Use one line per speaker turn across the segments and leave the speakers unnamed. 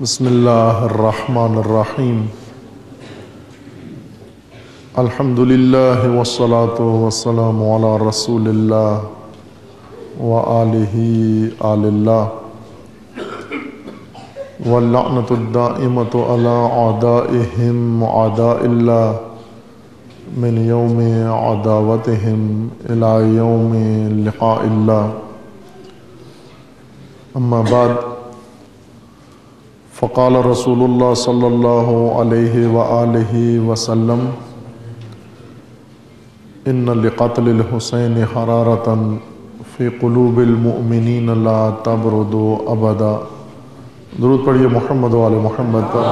بسم اللہ الرحمن الرحیم الحمد للہ والصلاة والسلام علی رسول اللہ وآلہ آل اللہ واللعنۃ الدائمۃ علی اعدائہم اعداء اللہ من یوم عداوتہم الی یوم لقاء اللہ اما بعد فقال رسول اللہ صلی اللہ علیہ وآلہ وسلم ان لقتل الحسین حرارۃ فی قلوب المؤمنین لا تبرد ابدا۔ درود پڑھیے محمد و آل محمد پر۔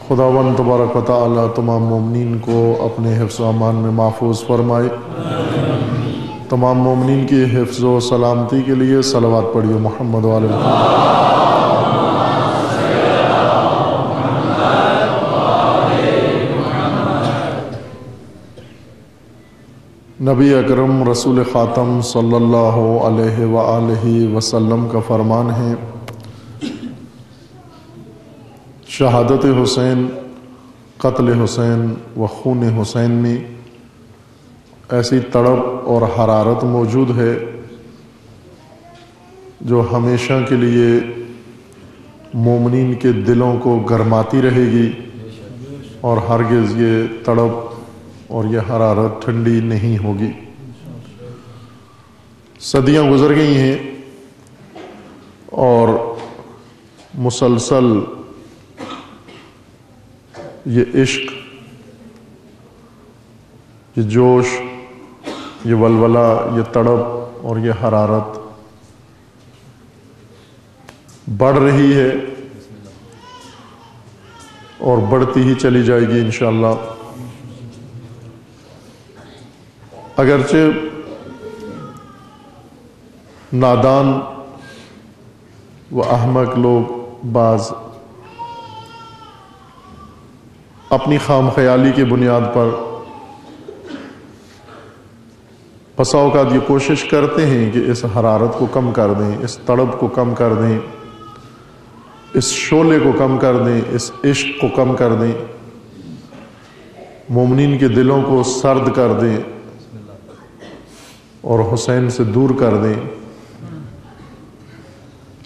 خداوند تبارک و تعالی تمام مومنین کو اپنے حفظ و امان میں محفوظ فرمائے۔ تمام مومنین کی حفظ و سلامتی کے لیے صلوات پڑھیے محمد و آل محمد۔ نبی اکرم رسول خاتم صلی اللہ علیہ وآلہ وسلم کا فرمان ہے، شہادت حسین، قتل حسین و خون حسین میں ایسی تڑپ اور حرارت موجود ہے جو ہمیشہ کے لیے مومنین کے دلوں کو گرماتی رہے گی، اور ہرگز یہ تڑپ اور یہ حرارت ٹھنڈی نہیں ہوگی۔ صدیاں گزر گئی ہیں اور مسلسل یہ عشق، یہ جوش، یہ ولولہ، یہ تڑپ اور یہ حرارت بڑھ رہی ہے اور بڑھتی ہی چلی جائے گی انشاءاللہ۔ اگرچہ نادان و احمق لوگ بعض اپنی خام خیالی کی بنیاد پر بسا اوقات یہ کوشش کرتے ہیں کہ اس حرارت کو کم کر دیں، اس تڑپ کو کم کر دیں، اس شعلے کو کم کر دیں، اس عشق کو کم کر دیں، مومنین کے دلوں کو سرد کر دیں اور حسین سے دور کر دیں۔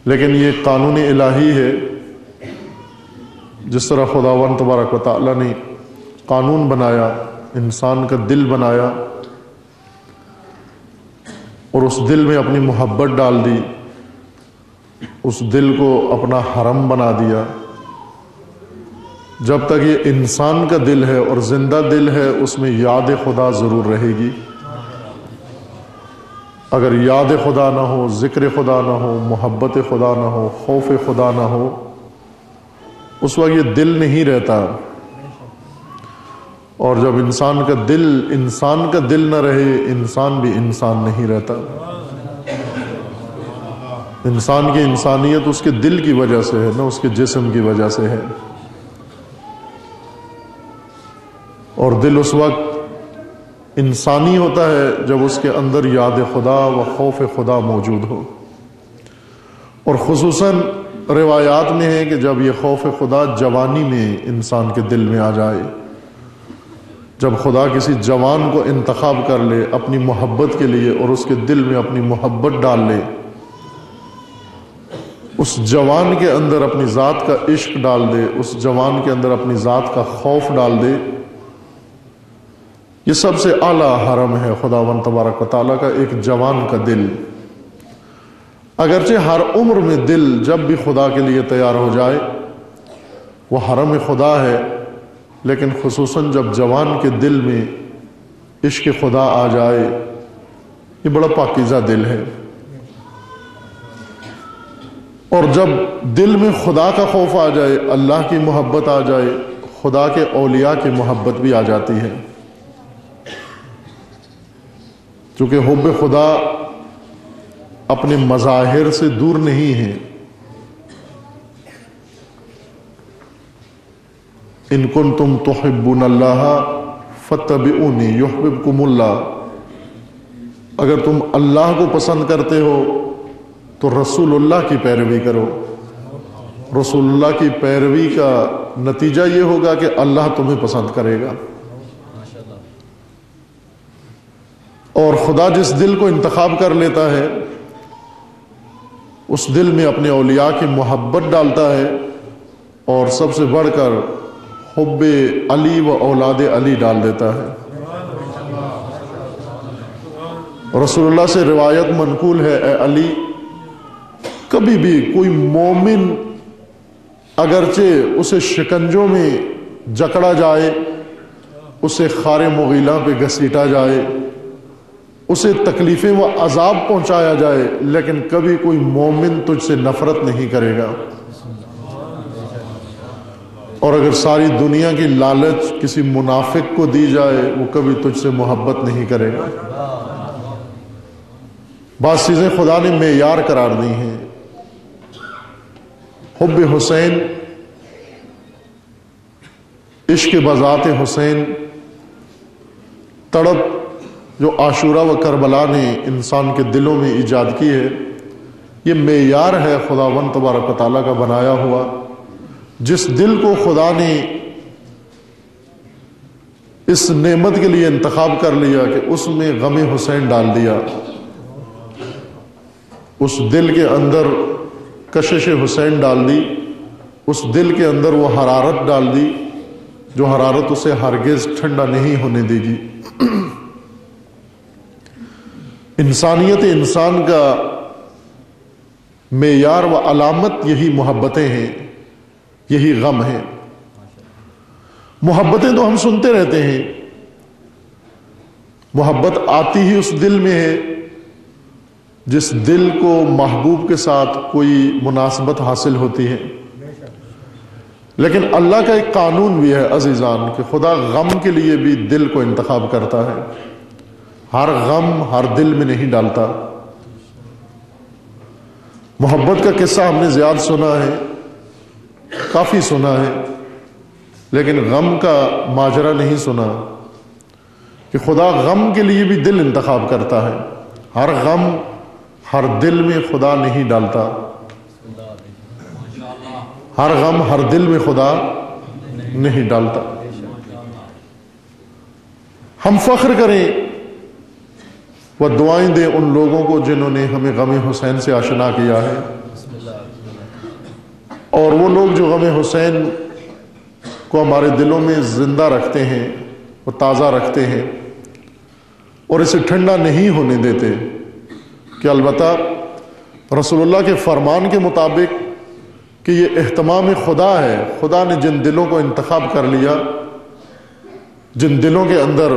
لیکن یہ قانون الہی ہے، جس طرح خداوند تبارک و تعالی نے قانون بنایا، انسان کا دل بنایا اور اس دل میں اپنی محبت ڈال دی، اس دل کو اپنا حرم بنا دیا۔ جب تک یہ انسان کا دل ہے اور زندہ دل ہے، اس میں یاد خدا ضرور رہے گی۔ اگر یاد خدا نہ ہو، ذکر خدا نہ ہو، محبت خدا نہ ہو، خوف خدا نہ ہو، اس وقت یہ دل نہیں رہتا۔ اور جب انسان کا دل نہ رہے، انسان بھی انسان نہیں رہتا۔ انسان کی انسانیت اس کے دل کی وجہ سے ہے، نہ اس کے جسم کی وجہ سے ہے۔ اور دل اس وقت انسانی ہوتا ہے جب اس کے اندر یاد خدا و خوف خدا موجود ہو، اور خصوصاً روایات میں ہے کہ جب یہ خوف خدا جوانی میں انسان کے دل میں آ جائے، جب خدا کسی جوان کو انتخاب کر لے اپنی محبت کے لیے اور اس کے دل میں اپنی محبت ڈال لے، اس جوان کے اندر اپنی ذات کا عشق ڈال دے، اس جوان کے اندر اپنی ذات کا خوف ڈال دے، یہ سب سے اعلیٰ حرم ہے خداوند تبارک و تعالیٰ کا، ایک جوان کا دل۔ اگرچہ ہر عمر میں دل جب بھی خدا کے لیے تیار ہو جائے وہ حرم خدا ہے، لیکن خصوصاً جب جوان کے دل میں عشق خدا آ جائے، یہ بڑا پاکیزہ دل ہے۔ اور جب دل میں خدا کا خوف آ جائے، اللہ کی محبت آ جائے، خدا کے اولیاء کی محبت بھی آ جاتی ہے۔ چونکہ حب خدا اپنے مظاہر سے دور نہیں ہے، ان کنتم تحبون اللہ فاتبعونی یحببکم اللہ۔ اگر تم اللہ کو پسند کرتے ہو تو رسول اللہ کی پیروی کرو. رسول اللہ کی پیروی کا نتیجہ یہ ہوگا کہ اللہ تمہیں پسند کرے گا. اور خدا جس دل کو انتخاب کر لیتا ہے اس دل میں اپنے اولیاء کی محبت ڈالتا ہے، اور سب سے بڑھ کر حب علی و اولاد علی ڈال دیتا ہے. رسول اللہ سے روایت منقول ہے، اے علی، کبھی بھی کوئی مومن اگرچہ اسے شکنجوں میں جکڑا جائے، اسے خار مغیلہ پہ گھسیٹا جائے، اسے تکلیفیں و عذاب پہنچایا جائے، لیکن کبھی کوئی مومن تجھ سے نفرت نہیں کرے گا. اور اگر ساری دنیا کی لالچ کسی منافق کو دی جائے وہ کبھی تجھ سے محبت نہیں کرے گا. بعض چیزیں خدا نے معیار قرار دی ہیں. حب حسین، عشق بذات حسین، تڑپ جو عاشورہ و کربلا نے انسان کے دلوں میں ایجاد کی ہے، یہ معیار ہے خداوند تبارک و تعالیٰ کا بنایا ہوا. جس دل کو خدا نے اس نعمت کے لیے انتخاب کر لیا کہ اس میں غم حسین ڈال دیا، اس دل کے اندر کشش حسین ڈال دی، اس دل کے اندر وہ حرارت ڈال دی جو حرارت اسے ہرگز ٹھنڈا نہیں ہونے دے گی. انسانیت انسان کا معیار و علامت یہی محبتیں ہیں، یہی غم ہیں. محبتیں تو ہم سنتے رہتے ہیں، محبت آتی ہی اس دل میں ہے جس دل کو محبوب کے ساتھ کوئی مناسبت حاصل ہوتی ہے. لیکن اللہ کا ایک قانون بھی ہے عزیزان کہ خدا غم کے لیے بھی دل کو انتخاب کرتا ہے. ہر غم ہر دل میں نہیں ڈالتا. محبت کا قصہ ہم نے زیادہ سنا ہے، کافی سنا ہے، لیکن غم کا ماجرا نہیں سنا کہ خدا غم کے لیے بھی دل انتخاب کرتا ہے. ہر غم ہر دل میں خدا نہیں ڈالتا، ہر غم ہر دل میں خدا نہیں ڈالتا. ہم فخر کریں وہ دعائیں دیں ان لوگوں کو جنہوں نے ہمیں غم حسین سے آشنا کیا ہے، اور وہ لوگ جو غم حسین کو ہمارے دلوں میں زندہ رکھتے ہیں، وہ تازہ رکھتے ہیں اور اسے ٹھنڈا نہیں ہونے دیتے. کہ البتہ رسول اللہ کے فرمان کے مطابق کہ یہ اہتمام خدا ہے، خدا نے جن دلوں کو انتخاب کر لیا، جن دلوں کے اندر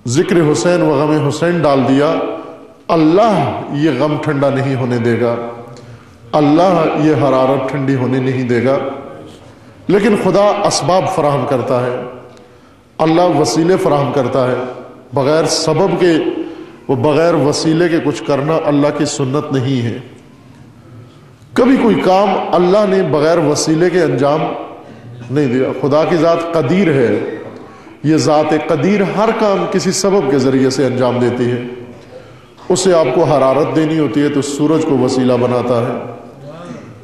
ذکر حسین و غم حسین ڈال دیا، اللہ یہ غم ٹھنڈا نہیں ہونے دے گا، اللہ یہ حرارت ٹھنڈی ہونے نہیں دے گا. لیکن خدا اسباب فراہم کرتا ہے، اللہ وسیلے فراہم کرتا ہے. بغیر سبب کے وہ بغیر وسیلے کے کچھ کرنا اللہ کی سنت نہیں ہے. کبھی کوئی کام اللہ نے بغیر وسیلے کے انجام نہیں دیا. خدا کی ذات قدیر ہے، یہ ذات قدیر ہر کام کسی سبب کے ذریعے سے انجام دیتی ہے. اسے آپ کو حرارت دینی ہوتی ہے تو سورج کو وسیلہ بناتا ہے،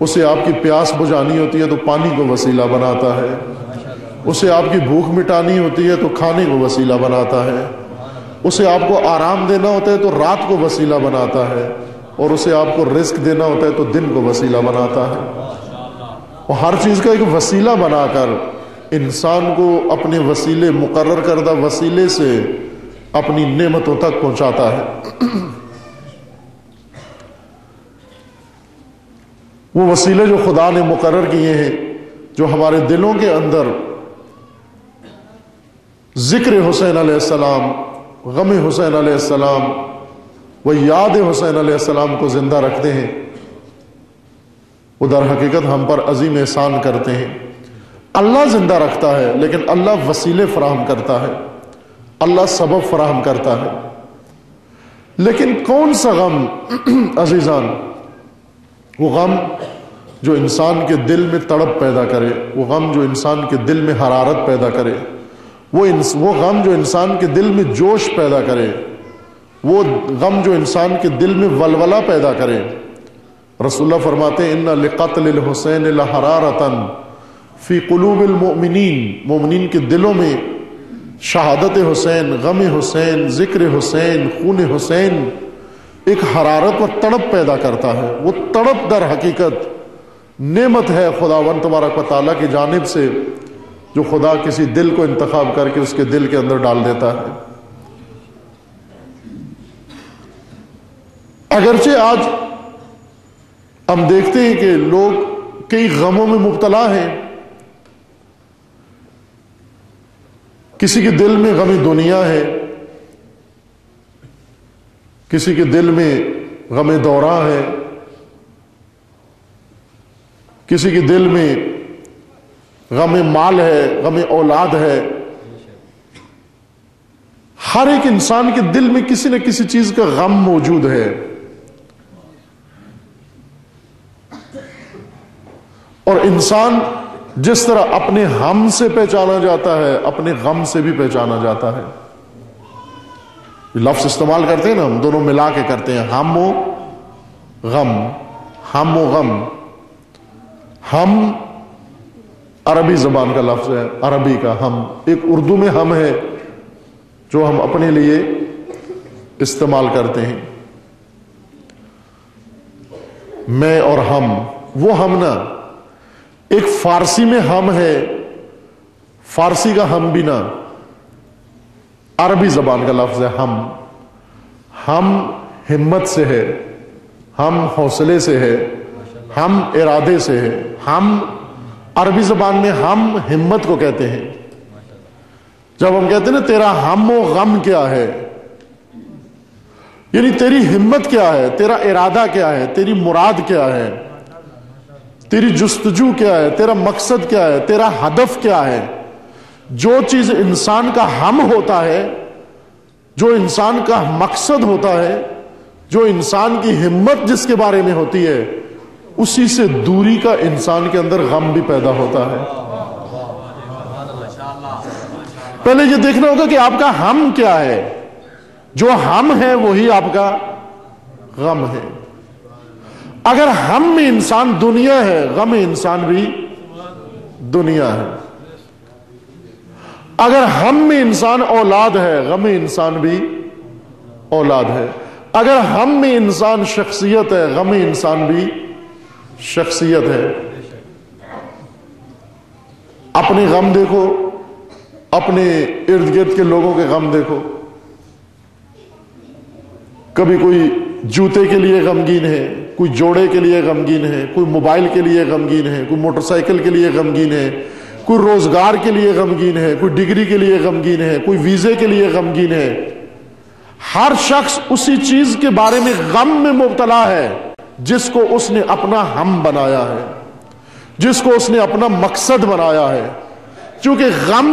اسے آپ کی پیاس بجھانی ہوتی ہے تو پانی کو وسیلہ بناتا ہے، اسے آپ کی بھوک مٹانی ہوتی ہے تو کھانے کو وسیلہ بناتا ہے، اسے آپ کو آرام دینا ہوتا ہے تو رات کو وسیلہ بناتا ہے، اور اسے آپ کو رزق دینا ہوتا ہے تو دن کو وسیلہ بناتا ہے. اور ہر چیز کا ایک وسیلہ بنا کر انسان کو اپنے وسیلے، مقرر کردہ وسیلے سے اپنی نعمتوں تک پہنچاتا ہے. وہ وسیلے جو خدا نے مقرر کیے ہیں، جو ہمارے دلوں کے اندر ذکر حسین علیہ السلام، غم حسین علیہ السلام و یاد حسین علیہ السلام کو زندہ رکھتے ہیں، وہ در حقیقت ہم پر عظیم احسان کرتے ہیں. اللہ زندہ رکھتا ہے لیکن اللہ وسیلے فراہم کرتا ہے، اللہ سبب فراہم کرتا ہے. لیکن کون سا غم عزیزان؟ وہ غم جو انسان کے دل میں تڑپ پیدا کرے، وہ غم جو انسان کے دل میں حرارت پیدا کرے، وہ غم جو انسان کے دل میں جوش پیدا کرے، وہ غم جو انسان کے دل میں ولولہ پیدا کرے. رسول اللہ فرماتے ہیں ان لقتل الحسین لحرارۃ فی قلوب المؤمنین، مومنین کے دلوں میں شہادت حسین، غم حسین، ذکر حسین، خون حسین ایک حرارت و تڑپ پیدا کرتا ہے. وہ تڑپ در حقیقت نعمت ہے خداوند تبارک و تعالیٰ کی جانب سے، جو خدا کسی دل کو انتخاب کر کے اس کے دل کے اندر ڈال دیتا ہے. اگرچہ آج ہم دیکھتے ہیں کہ لوگ کئی غموں میں مبتلا ہیں. کسی کے دل میں غم دنیا ہے، کسی کے دل میں غم دورہ ہے، کسی کے دل میں غم مال ہے، غم اولاد ہے. ہر ایک انسان کے دل میں کسی نہ کسی چیز کا غم موجود ہے. اور انسان جس طرح اپنے ہم سے پہچانا جاتا ہے، اپنے غم سے بھی پہچانا جاتا ہے. لفظ استعمال کرتے ہیں نا، ہم دونوں ملا کے کرتے ہیں، ہم و غم. ہم و غم، ہم عربی زبان کا لفظ ہے، عربی کا ہم. ایک اردو میں ہم ہے جو ہم اپنے لیے استعمال کرتے ہیں. میں اور ہم، وہ ہم نہ. ایک فارسی میں ہم ہے، فارسی کا ہم بھی نہ، عربی زبان کا لفظ ہے ہم. ہم ہمت سے ہے، ہم حوصلے سے ہے، ہم ارادے سے ہے. ہم عربی زبان میں ہم ہمت کو کہتے ہیں. جب ہم کہتے ہیں نا تیرا ہم و غم کیا ہے، یعنی تیری ہمت کیا ہے، تیرا ارادہ کیا ہے، تیری مراد کیا ہے، تیری جستجو کیا ہے، تیرا مقصد کیا ہے، تیرا ہدف کیا ہے. جو چیز انسان کا ہم ہوتا ہے، جو انسان کا مقصد ہوتا ہے، جو انسان کی ہمت جس کے بارے میں ہوتی ہے، اسی سے دوری کا انسان کے اندر غم بھی پیدا ہوتا ہے. پہلے یہ دیکھنا ہوگا کہ آپ کا ہم کیا ہے. جو ہم ہے وہی آپ کا غم ہے. اگر ہم میں انسان دنیا ہے، غم انسان بھی دنیا ہے. اگر ہم میں انسان اولاد ہے، غم انسان بھی اولاد ہے. اگر ہم میں انسان شخصیت ہے، غم انسان بھی شخصیت ہے. اپنے غم دیکھو، اپنے ارد گرد کے لوگوں کے غم دیکھو. کبھی کوئی جوتے کے لیے غمگین ہے، کوئی جوڑے کے لیے غمگین ہے، کوئی موبائل کے لیے غمگین ہے، کوئی موٹر سائیکل کے لیے غمگین ہے، کوئی روزگار کے لیے غمگین ہے، کوئی ڈگری کے لیے غمگین ہے، کوئی ویزے کے لیے غمگین ہے. ہر شخص اسی چیز کے بارے میں غم میں مبتلا ہے جس کو اس نے اپنا ہم بنایا ہے، جس کو اس نے اپنا مقصد بنایا ہے. چونکہ غم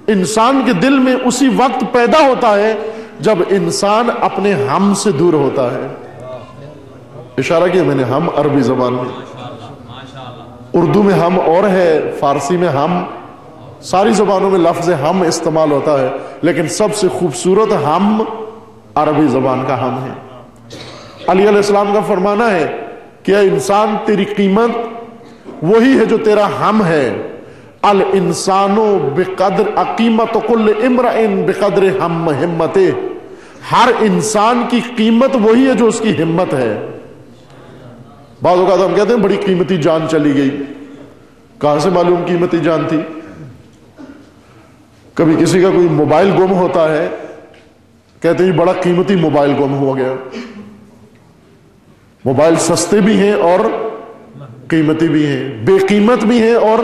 انسان کے دل میں اسی وقت پیدا ہوتا ہے جب انسان اپنے ہم سے دور ہوتا ہے. اشارہ کیا میں نے، ہم عربی زبان میں، اردو میں ہم اور ہے، فارسی میں ہم، ساری زبانوں میں لفظ ہم استعمال ہوتا ہے، لیکن سب سے خوبصورت ہم عربی زبان کا ہم ہے. علی علیہ السلام کا فرمانا ہے کہ اے انسان، تیری قیمت وہی ہے جو تیرا ہم ہے. الانسان بقدر قیمت کل امرئ بقدر ہمتے. ہر انسان کی قیمت وہی ہے جو اس کی ہمت ہے. بعض اوقات ہم کہتے ہیں بڑی قیمتی جان چلی گئی. کہاں سے معلوم قیمتی جان تھی؟ کبھی کسی کا کوئی موبائل گم ہوتا ہے، کہتے ہیں بڑا قیمتی موبائل گم ہو گیا. موبائل سستے بھی ہیں اور قیمتی بھی ہیں، بے قیمت بھی ہیں اور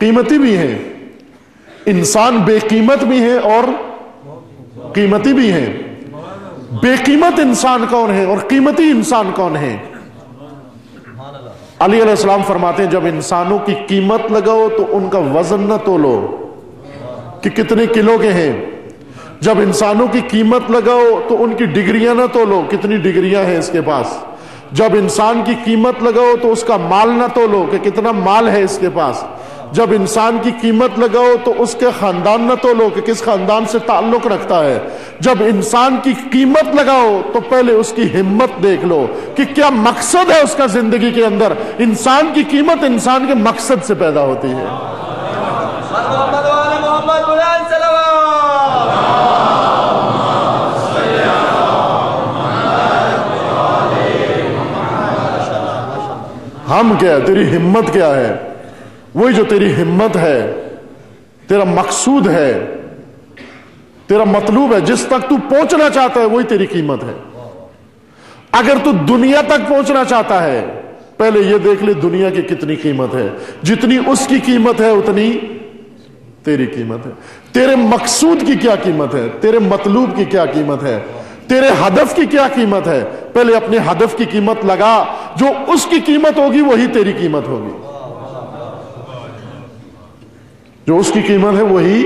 قیمتی بھی ہیں. انسان بے قیمت بھی ہیں اور قیمتی بھی ہیں. بے قیمت انسان کون ہے اور قیمتی انسان کون ہے؟ علی علیہ السلام فرماتے ہیں جب انسانوں کی قیمت لگاؤ تو ان کا وزن نہ تولو کہ کتنے کلو کے ہیں. جب انسانوں کی قیمت لگاؤ تو ان کی ڈگریاں نہ تولو کتنی ڈگریاں ہیں اس کے پاس. جب انسان کی قیمت لگاؤ تو اس کا مال نہ تولو کہ کتنا مال ہے اس کے پاس. جب انسان کی قیمت لگاؤ تو اس کے خاندان نہ تولو کہ کس خاندان سے تعلق رکھتا ہے. جب انسان کی قیمت لگاؤ تو پہلے اس کی ہمت دیکھ لو کہ کیا مقصد ہے اس کا زندگی کے اندر. انسان کی قیمت انسان کے مقصد سے پیدا ہوتی ہے. ہم کیا ہے, تیری ہمت کیا ہے؟ وہی جو تیری ہمت ہے, تیرا مقصود ہے, تیرا مطلوب ہے, جس تک تو پہنچنا چاہتا ہے وہی تیری قیمت ہے. اگر تو دنیا تک پہنچنا چاہتا ہے پہلے یہ دیکھ لے دنیا کی کتنی قیمت ہے. جتنی اس کی قیمت ہے اتنی تیری قیمت ہے. تیرے مقصود کی کیا قیمت ہے, تیرے مطلوب کی کیا قیمت ہے, تیرے ہدف کی کیا قیمت ہے. پہلے اپنے ہدف کی قیمت لگا, جو اس کی قیمت ہوگی وہی تیری قیمت ہوگی. جو اس کی قیمت ہے وہی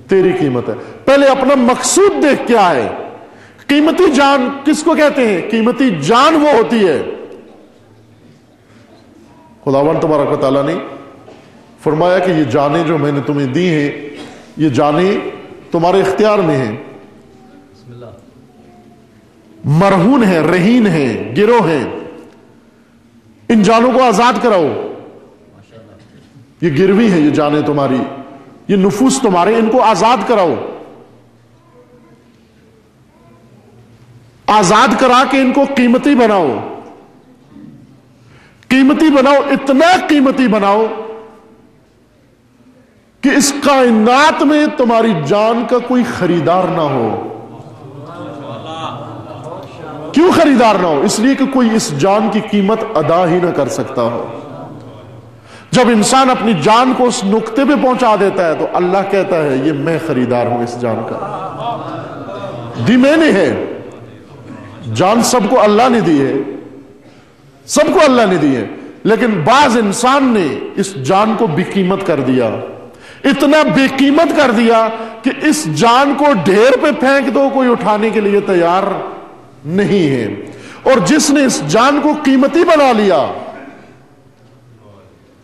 تیری قیمت ہے. پہلے اپنا مقصود دیکھ کیا ہے. قیمتی جان کس کو کہتے ہیں؟ قیمتی جان وہ ہوتی ہے. خداوند تبارک و تعالیٰ نے فرمایا کہ یہ جانیں جو میں نے تمہیں دی ہیں یہ جانیں تمہارے اختیار میں ہیں, مرہون ہیں, رہین ہیں, گروہ ہیں. ان جانوں کو آزاد کراؤ. یہ گروی ہیں, یہ جانیں تمہاری, یہ نفوس تمہارے, ان کو آزاد کراؤ. آزاد کرا کے ان کو قیمتی بناؤ. قیمتی بناؤ, اتنا قیمتی بناؤ کہ اس کائنات میں تمہاری جان کا کوئی خریدار نہ ہو. کیوں خریدار نہ ہو؟ اس لیے کہ کوئی اس جان کی قیمت ادا ہی نہ کر سکتا ہو. جب انسان اپنی جان کو اس نقطے پہ پہنچا دیتا ہے تو اللہ کہتا ہے یہ میں خریدار ہوں اس جان کا. دی میں نے ہے. جان سب کو اللہ نے دی ہے, سب کو اللہ نے دی ہے, لیکن بعض انسان نے اس جان کو بے قیمت کر دیا. اتنا بے قیمت کر دیا کہ اس جان کو ڈھیر پہ پھینک دو کوئی اٹھانے کے لیے تیار نہیں ہے. اور جس نے اس جان کو قیمتی بنا لیا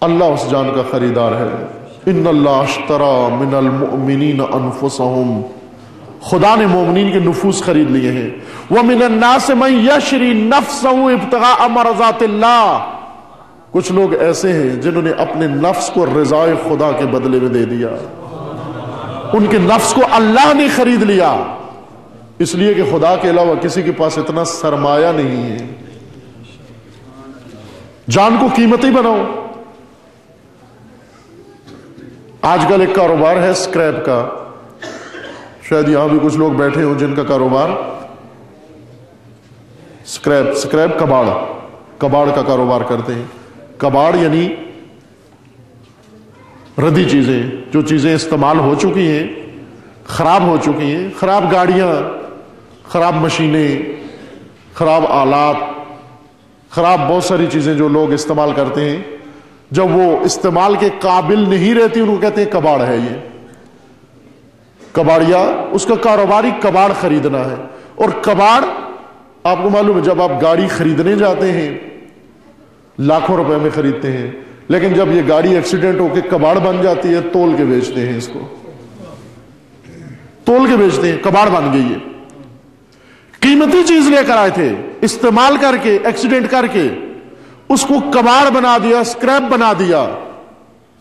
اللہ اس جان کا خریدار ہے. ان اللہ اشترى من المؤمنین انفسهم, خدا نے مومنین کے نفوس خرید لیے ہیں. ومن الناس من یشری نفسه ابتغاء مرضات اللہ, کچھ لوگ ایسے ہیں جنہوں نے اپنے نفس کو رضائے خدا کے بدلے میں دے دیا. ان کے نفس کو اللہ نے خرید لیا, اس لیے کہ خدا کے علاوہ کسی کے پاس اتنا سرمایہ نہیں ہے. جان کو قیمتی بناؤ. آج کل ایک کاروبار ہے سکریپ کا, شاید یہاں بھی کچھ لوگ بیٹھے ہوں جن کا کاروبار سکریپ کباڑ کا کاروبار کرتے ہیں. کباڑ یعنی ردی چیزیں, جو چیزیں استعمال ہو چکی ہیں, خراب ہو چکی ہیں, خراب گاڑیاں, خراب مشینیں, خراب آلات, خراب بہت ساری چیزیں جو لوگ استعمال کرتے ہیں, جب وہ استعمال کے قابل نہیں رہتی ان کو کہتے ہیں کباڑ ہے. یہ کباڑیا, اس کا کاروباری کباڑ خریدنا ہے. اور کباڑ آپ کو معلوم ہے, جب آپ گاڑی خریدنے جاتے ہیں لاکھوں روپے میں خریدتے ہیں, لیکن جب یہ گاڑی ایکسیڈنٹ ہو کے کباڑ بن جاتی ہے تول کے بیچتے ہیں, اس کو تول کے بیچتے ہیں, کباڑ بن گئی ہے. قیمتی چیز لے کر آئے تھے, استعمال کر کے ایکسیڈنٹ کر کے اس کو کباڑ بنا دیا, سکریپ بنا دیا.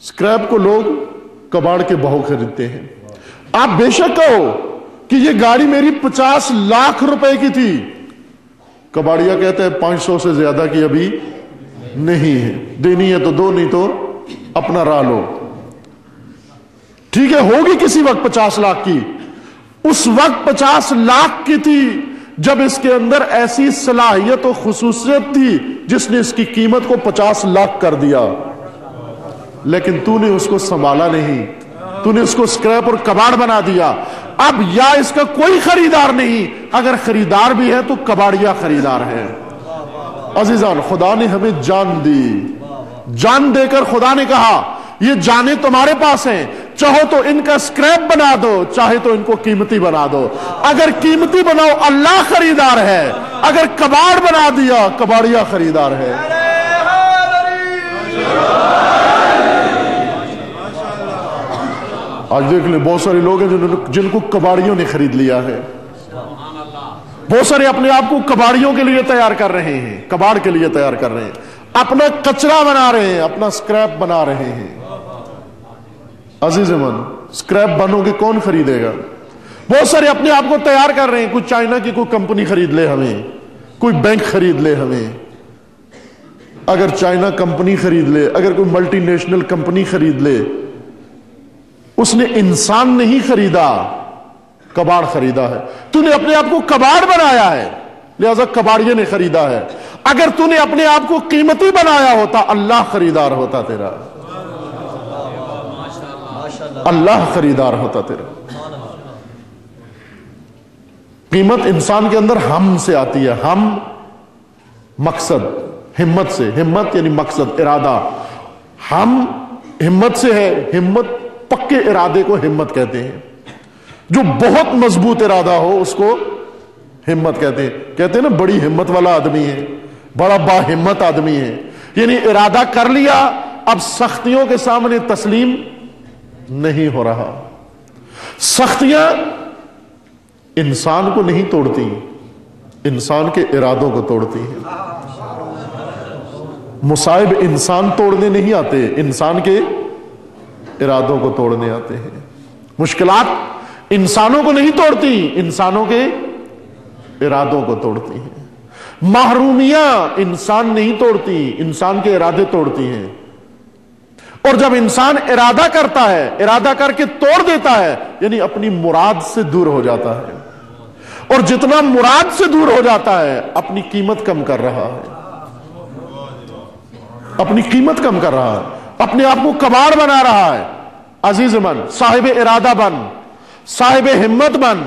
سکریپ کو لوگ کباڑ کے بہو خریدتے ہیں. آپ بے شک کہو کہ یہ گاڑی میری 50 لاکھ روپے کی تھی, کباڑیا کہتا ہے 500 سے زیادہ کی ابھی نہیں ہے, دینی ہے تو دو, نہیں تو اپنا راہ لو. ٹھیک ہے, ہوگی کسی وقت 50 لاکھ کی, اس وقت 50 لاکھ کی تھی جب اس کے اندر ایسی صلاحیت و خصوصیت تھی جس نے اس کی قیمت کو 50 لاکھ کر دیا. لیکن تو نے اس کو سنبھالا نہیں, تو نے اس کو سکریپ اور کباڑ بنا دیا. اب یا اس کا کوئی خریدار نہیں, اگر خریدار بھی ہے تو کباڑیا خریدار ہے. عزیزان, خدا نے ہمیں جان دی, جان دے کر خدا نے کہا یہ جانیں تمہارے پاس ہیں, چاہو تو ان کا سکریپ بنا دو, چاہے تو ان کو قیمتی بنا دو. اگر قیمتی بناؤ اللہ خریدار ہے, اگر کباڑ بنا دیا کباڑیا خریدار ہے. آج دیکھ لیں بہت سارے لوگ ہیں جن کو کباڑیوں نے خرید لیا ہے. بہت سارے اپنے آپ کو کباڑیوں کے لیے تیار کر رہے ہیں, کباڑ کے لیے تیار کر رہے ہیں, اپنا کچرا بنا رہے ہیں, اپنا سکریپ بنا رہے ہیں. عزیز من, سکریپ بنو گے کون خریدے گا؟ بہت سارے اپنے آپ کو تیار کر رہے ہیں, کوئی چائنا کی کوئی کمپنی خرید لے ہمیں, کوئی بینک خرید لے ہمیں. اگر چائنا کمپنی خرید لے, اگر کوئی ملٹی نیشنل کمپنی خرید لے, اس نے انسان نہیں خریدا, کباڑ خریدا ہے. تو نے اپنے آپ کو کباڑ بنایا ہے, لہذا کباڑیے نے خریدا ہے. اگر تو نے اپنے آپ کو قیمتی بنایا ہوتا, اللہ خریدار ہوتا تیرا, اللہ خریدار ہوتا تیرا. قیمت انسان کے اندر ہم سے آتی ہے, ہم مقصد, ہمت سے. ہمت یعنی مقصد, ارادہ. ہم ہمت سے ہے, ہمت پکے ارادے کو ہمت کہتے ہیں. جو بہت مضبوط ارادہ ہو اس کو ہمت کہتے ہیں. کہتے ہیں نا بڑی ہمت والا آدمی ہے, بڑا با ہمت آدمی ہے. یعنی ارادہ کر لیا, اب سختیوں کے سامنے تسلیم نہیں ہو رہا. سختیاں انسان کو نہیں توڑتی, انسان کے ارادوں کو توڑتی ہیں. مصائب انسان توڑنے نہیں آتے, انسان کے ارادوں کو توڑنے آتے ہیں. مشکلات انسانوں کو نہیں توڑتی, انسانوں کے ارادوں کو توڑتی ہیں. محرومیاں انسان نہیں توڑتی, انسان کے ارادے توڑتی ہیں. اور جب انسان ارادہ کرتا ہے, ارادہ کر کے توڑ دیتا ہے, یعنی اپنی مراد سے دور ہو جاتا ہے. اور جتنا مراد سے دور ہو جاتا ہے اپنی قیمت کم کر رہا ہے, اپنی قیمت کم کر رہا ہے, اپنے آپ کو کباڑ بنا رہا ہے. عزیز من, صاحب ارادہ بن, صاحب ہمت بن,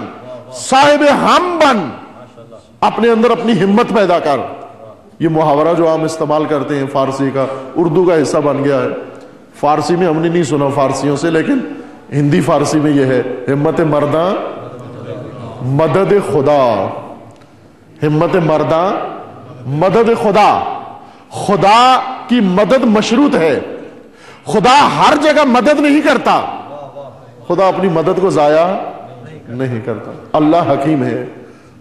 صاحب ہم بن. اپنے اندر اپنی ہمت پیدا کر. یہ محاورہ جو ہم استعمال کرتے ہیں فارسی کا, اردو کا حصہ بن گیا ہے. فارسی میں ہم نے نہیں سنا فارسیوں سے, لیکن ہندی فارسی میں یہ ہے, ہمت مرداں مدد خدا. ہمت مرداں مدد خدا. خدا کی مدد مشروط ہے. خدا ہر جگہ مدد نہیں کرتا, خدا اپنی مدد کو ضائع نہیں کرتا. اللہ حکیم ہے,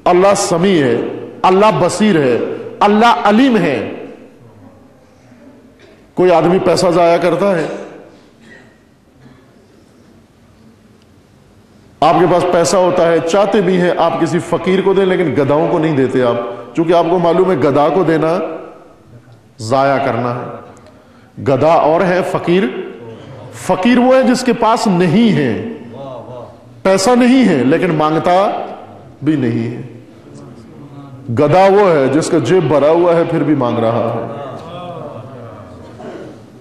اللہ سمیع ہے, اللہ بصیر ہے, اللہ علیم ہے. کوئی آدمی پیسہ ضائع کرتا ہے؟ آپ کے پاس پیسہ ہوتا ہے, چاہتے بھی ہیں آپ کسی فقیر کو دیں, لیکن گدھاؤں کو نہیں دیتے آپ, چونکہ آپ کو معلوم ہے گدھا کو دینا ضائع کرنا ہے. گدھا اور ہے, فقیر. فقیر وہ ہے جس کے پاس نہیں ہے, پیسہ نہیں ہے لیکن مانگتا بھی نہیں ہے. گدھا وہ ہے جس کا جیب بھرا ہوا ہے پھر بھی مانگ رہا ہے.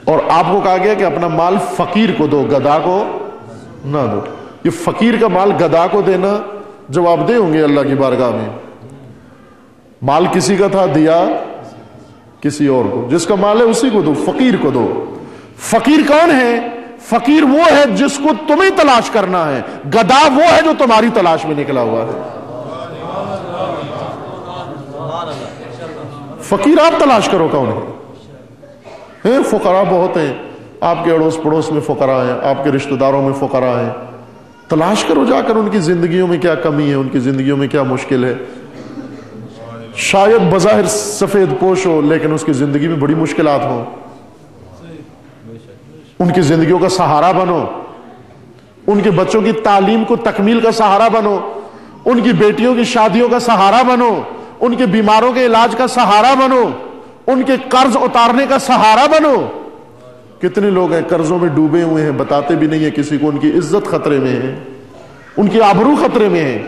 اور آپ کو کہا گیا کہ اپنا مال فقیر کو دو, گدھا کو نہ دو. یہ فقیر کا مال گدھا کو دینا جواب دہ ہوں گے اللہ کی بارگاہ میں. مال کسی کا تھا, دیا کسی اور کو. جس کا مال ہے اسی کو دو, فقیر کو دو. فقیر کون ہے؟ فقیر وہ ہے جس کو تمہیں تلاش کرنا ہے. گدھا وہ ہے جو تمہاری تلاش میں نکلا ہوا ہے. فقیر آپ تلاش کرو کون ہے. فقراء بہت ہیں, آپ کے اڑوس پڑوس میں فقراء ہیں, آپ کے رشتہ داروں میں فقراء ہیں. تلاش کرو جا کر ان کی زندگیوں میں کیا کمی ہے, ان کی زندگیوں میں کیا مشکل ہے. شاید بظاہر سفید پوش ہو لیکن اس کی زندگی میں بڑی مشکلات ہوں. ان کی زندگیوں کا سہارا بنو, ان کے بچوں کی تعلیم کو تکمیل کا سہارا بنو, ان کی بیٹیوں کی شادیوں کا سہارا بنو, ان کے بیماروں کے علاج کا سہارا بنو, ان کے قرض اتارنے کا سہارا بنو. کتنے لوگ ہیں قرضوں میں ڈوبے ہوئے ہیں, بتاتے بھی نہیں ہیں کسی کو, ان کی عزت خطرے میں ہے, ان کی آبرو خطرے میں ہے,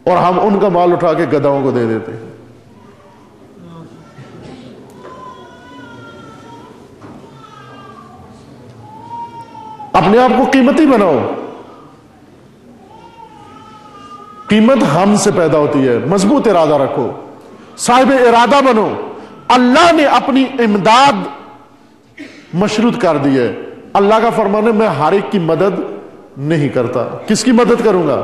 اور ہم ان کا مال اٹھا کے گدھاؤں کو دے دیتے ہیں. اپنے آپ کو قیمتی بناؤ. قیمت ہم سے پیدا ہوتی ہے. مضبوط ارادہ رکھو, صاحب ارادہ بنو. اللہ نے اپنی امداد مشروط کر دی ہے. اللہ کا فرمان ہے میں ہر ایک کی مدد نہیں کرتا. کس کی مدد کروں گا؟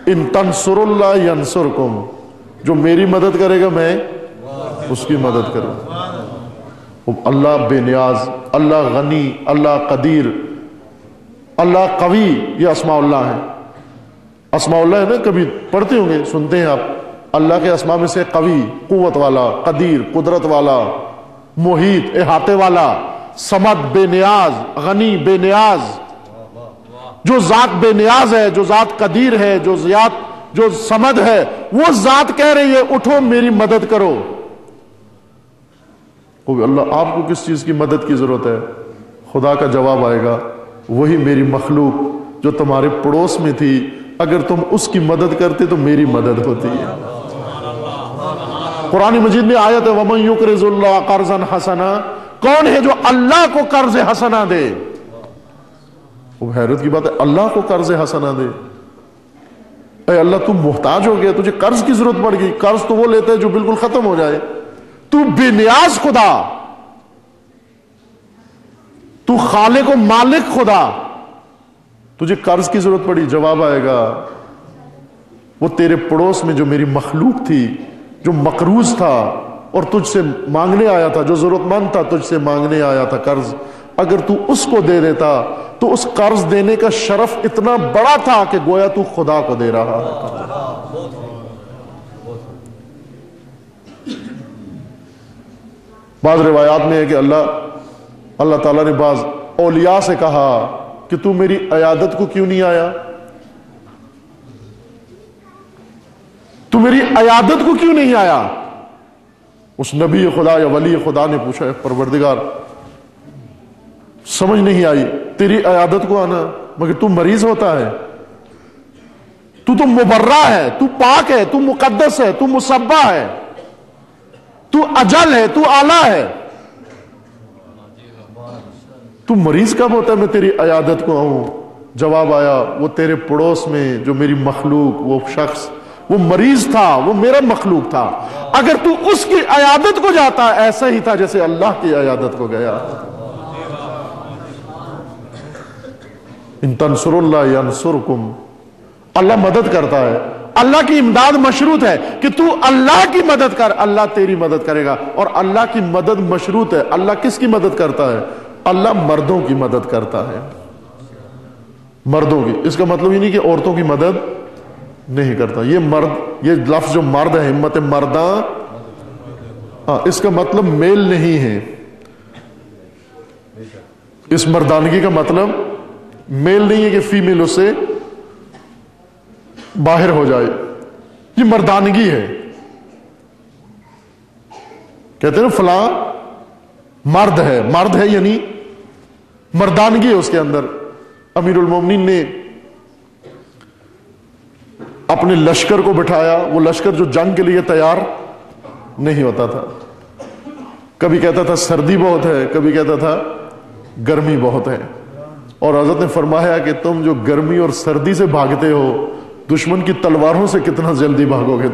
ان تنصر اللہ ینصرکم, جو میری مدد کرے گا میں اس کی مدد کروں. اللہ بے نیاز, اللہ غنی, اللہ قدیر, اللہ قوی، یہ اسماء اللہ ہے. اسماء اللہ ہے نا، کبھی پڑھتے ہوں گے، سنتے ہیں آپ. اللہ کے اسماء میں سے قوی، قوت والا، قدیر، قدرت والا، محیط، احاطے والا، صمد، بے نیاز، غنی، بے نیاز. جو ذات بے نیاز ہے، جو ذات قدیر ہے، جو صمد ہے، وہ ذات کہہ رہی ہے اٹھو میری مدد کرو. اللہ آپ کو کس چیز کی مدد کی ضرورت ہے؟ خدا کا جواب آئے گا، وہی میری مخلوق جو تمہارے پڑوس میں تھی، اگر تم اس کی مدد کرتے تو میری مدد ہوتی ہے. قرآن مجید میں آیت ہے وَمَن يُقْرِضُ اللَّهَ قَرْضًا حَسَنًا، کون ہے جو اللہ کو قرض حسنہ دے؟ وہ حیرت کی بات ہے، اللہ کو قرض حسنہ دے. اے اللہ تم محتاج ہو گیا، تجھے قرض کی ضرورت پڑ گئی. قرض تو وہ لیتا ہے جو بالکل ختم ہو جائے. تو بے نیاز خدا، تو خالق و مالک خدا، تجھے قرض کی ضرورت پڑی. جواب آئے گا وہ تیرے پڑوس میں جو میری مخلوق تھی، جو مقروض تھا اور تجھ سے مانگنے آیا تھا، جو ضرورت مند تھا تجھ سے مانگنے آیا تھا قرض، اگر تو اس کو دے دیتا تو اس قرض دینے کا شرف اتنا بڑا تھا کہ گویا تو خدا کو دے رہا ہے. بعض روایات میں ہے کہ اللہ تعالیٰ نے بعض اولیاء سے کہا کہ تو میری عیادت کو کیوں نہیں آیا؟ تو میری عیادت کو کیوں نہیں آیا؟ اس نبی خدا یا ولی خدا نے پوچھا، پروردگار سمجھ نہیں آئی، تیری عیادت کو آنا، مگر تو مریض ہوتا ہے، تو مبرہ ہے، تو پاک ہے، تو مقدس ہے، تو مصبہ ہے، تو اجل ہے، تو اعلیٰ ہے، تو مریض کب ہوتا ہے میں تیری عیادت کو آؤں؟ جواب آیا وہ تیرے پڑوس میں جو میری مخلوق، وہ شخص وہ مریض تھا، وہ میرا مخلوق تھا، اگر تو اس کی عیادت کو جاتا ایسا ہی تھا جیسے اللہ کی عیادت کو گیا. ان تنصر اللہ ینصرکم، اللہ مدد کرتا ہے، اللہ کی امداد مشروط ہے کہ تو اللہ کی مدد کر، اللہ تیری مدد کرے گا. اور اللہ کی مدد مشروط ہے. اللہ کس کی مدد کرتا ہے؟ اللہ مردوں کی مدد کرتا ہے، مردوں کی. اس کا مطلب یہ نہیں کہ عورتوں کی مدد نہیں کرتا. یہ مرد، یہ لفظ جو مرد ہے، ہمت مرداں، اس کا مطلب میل نہیں ہے. اس مردانگی کا مطلب میل نہیں ہے کہ فیمیل اس سے باہر ہو جائے. یہ مردانگی ہے. کہتے ہیں نا فلاں مرد ہے، مرد ہے یعنی مردانگی ہے اس کے اندر. امیر المومنین نے اپنے لشکر کو بٹھایا، وہ لشکر جو جنگ کے لیے تیار نہیں ہوتا تھا. کبھی کہتا تھا سردی بہت ہے، کبھی کہتا تھا گرمی بہت ہے. اور حضرت نے فرمایا کہ تم جو گرمی اور سردی سے بھاگتے ہو، دشمن کی تلواروں سے کتنا جلدی بھاگو گے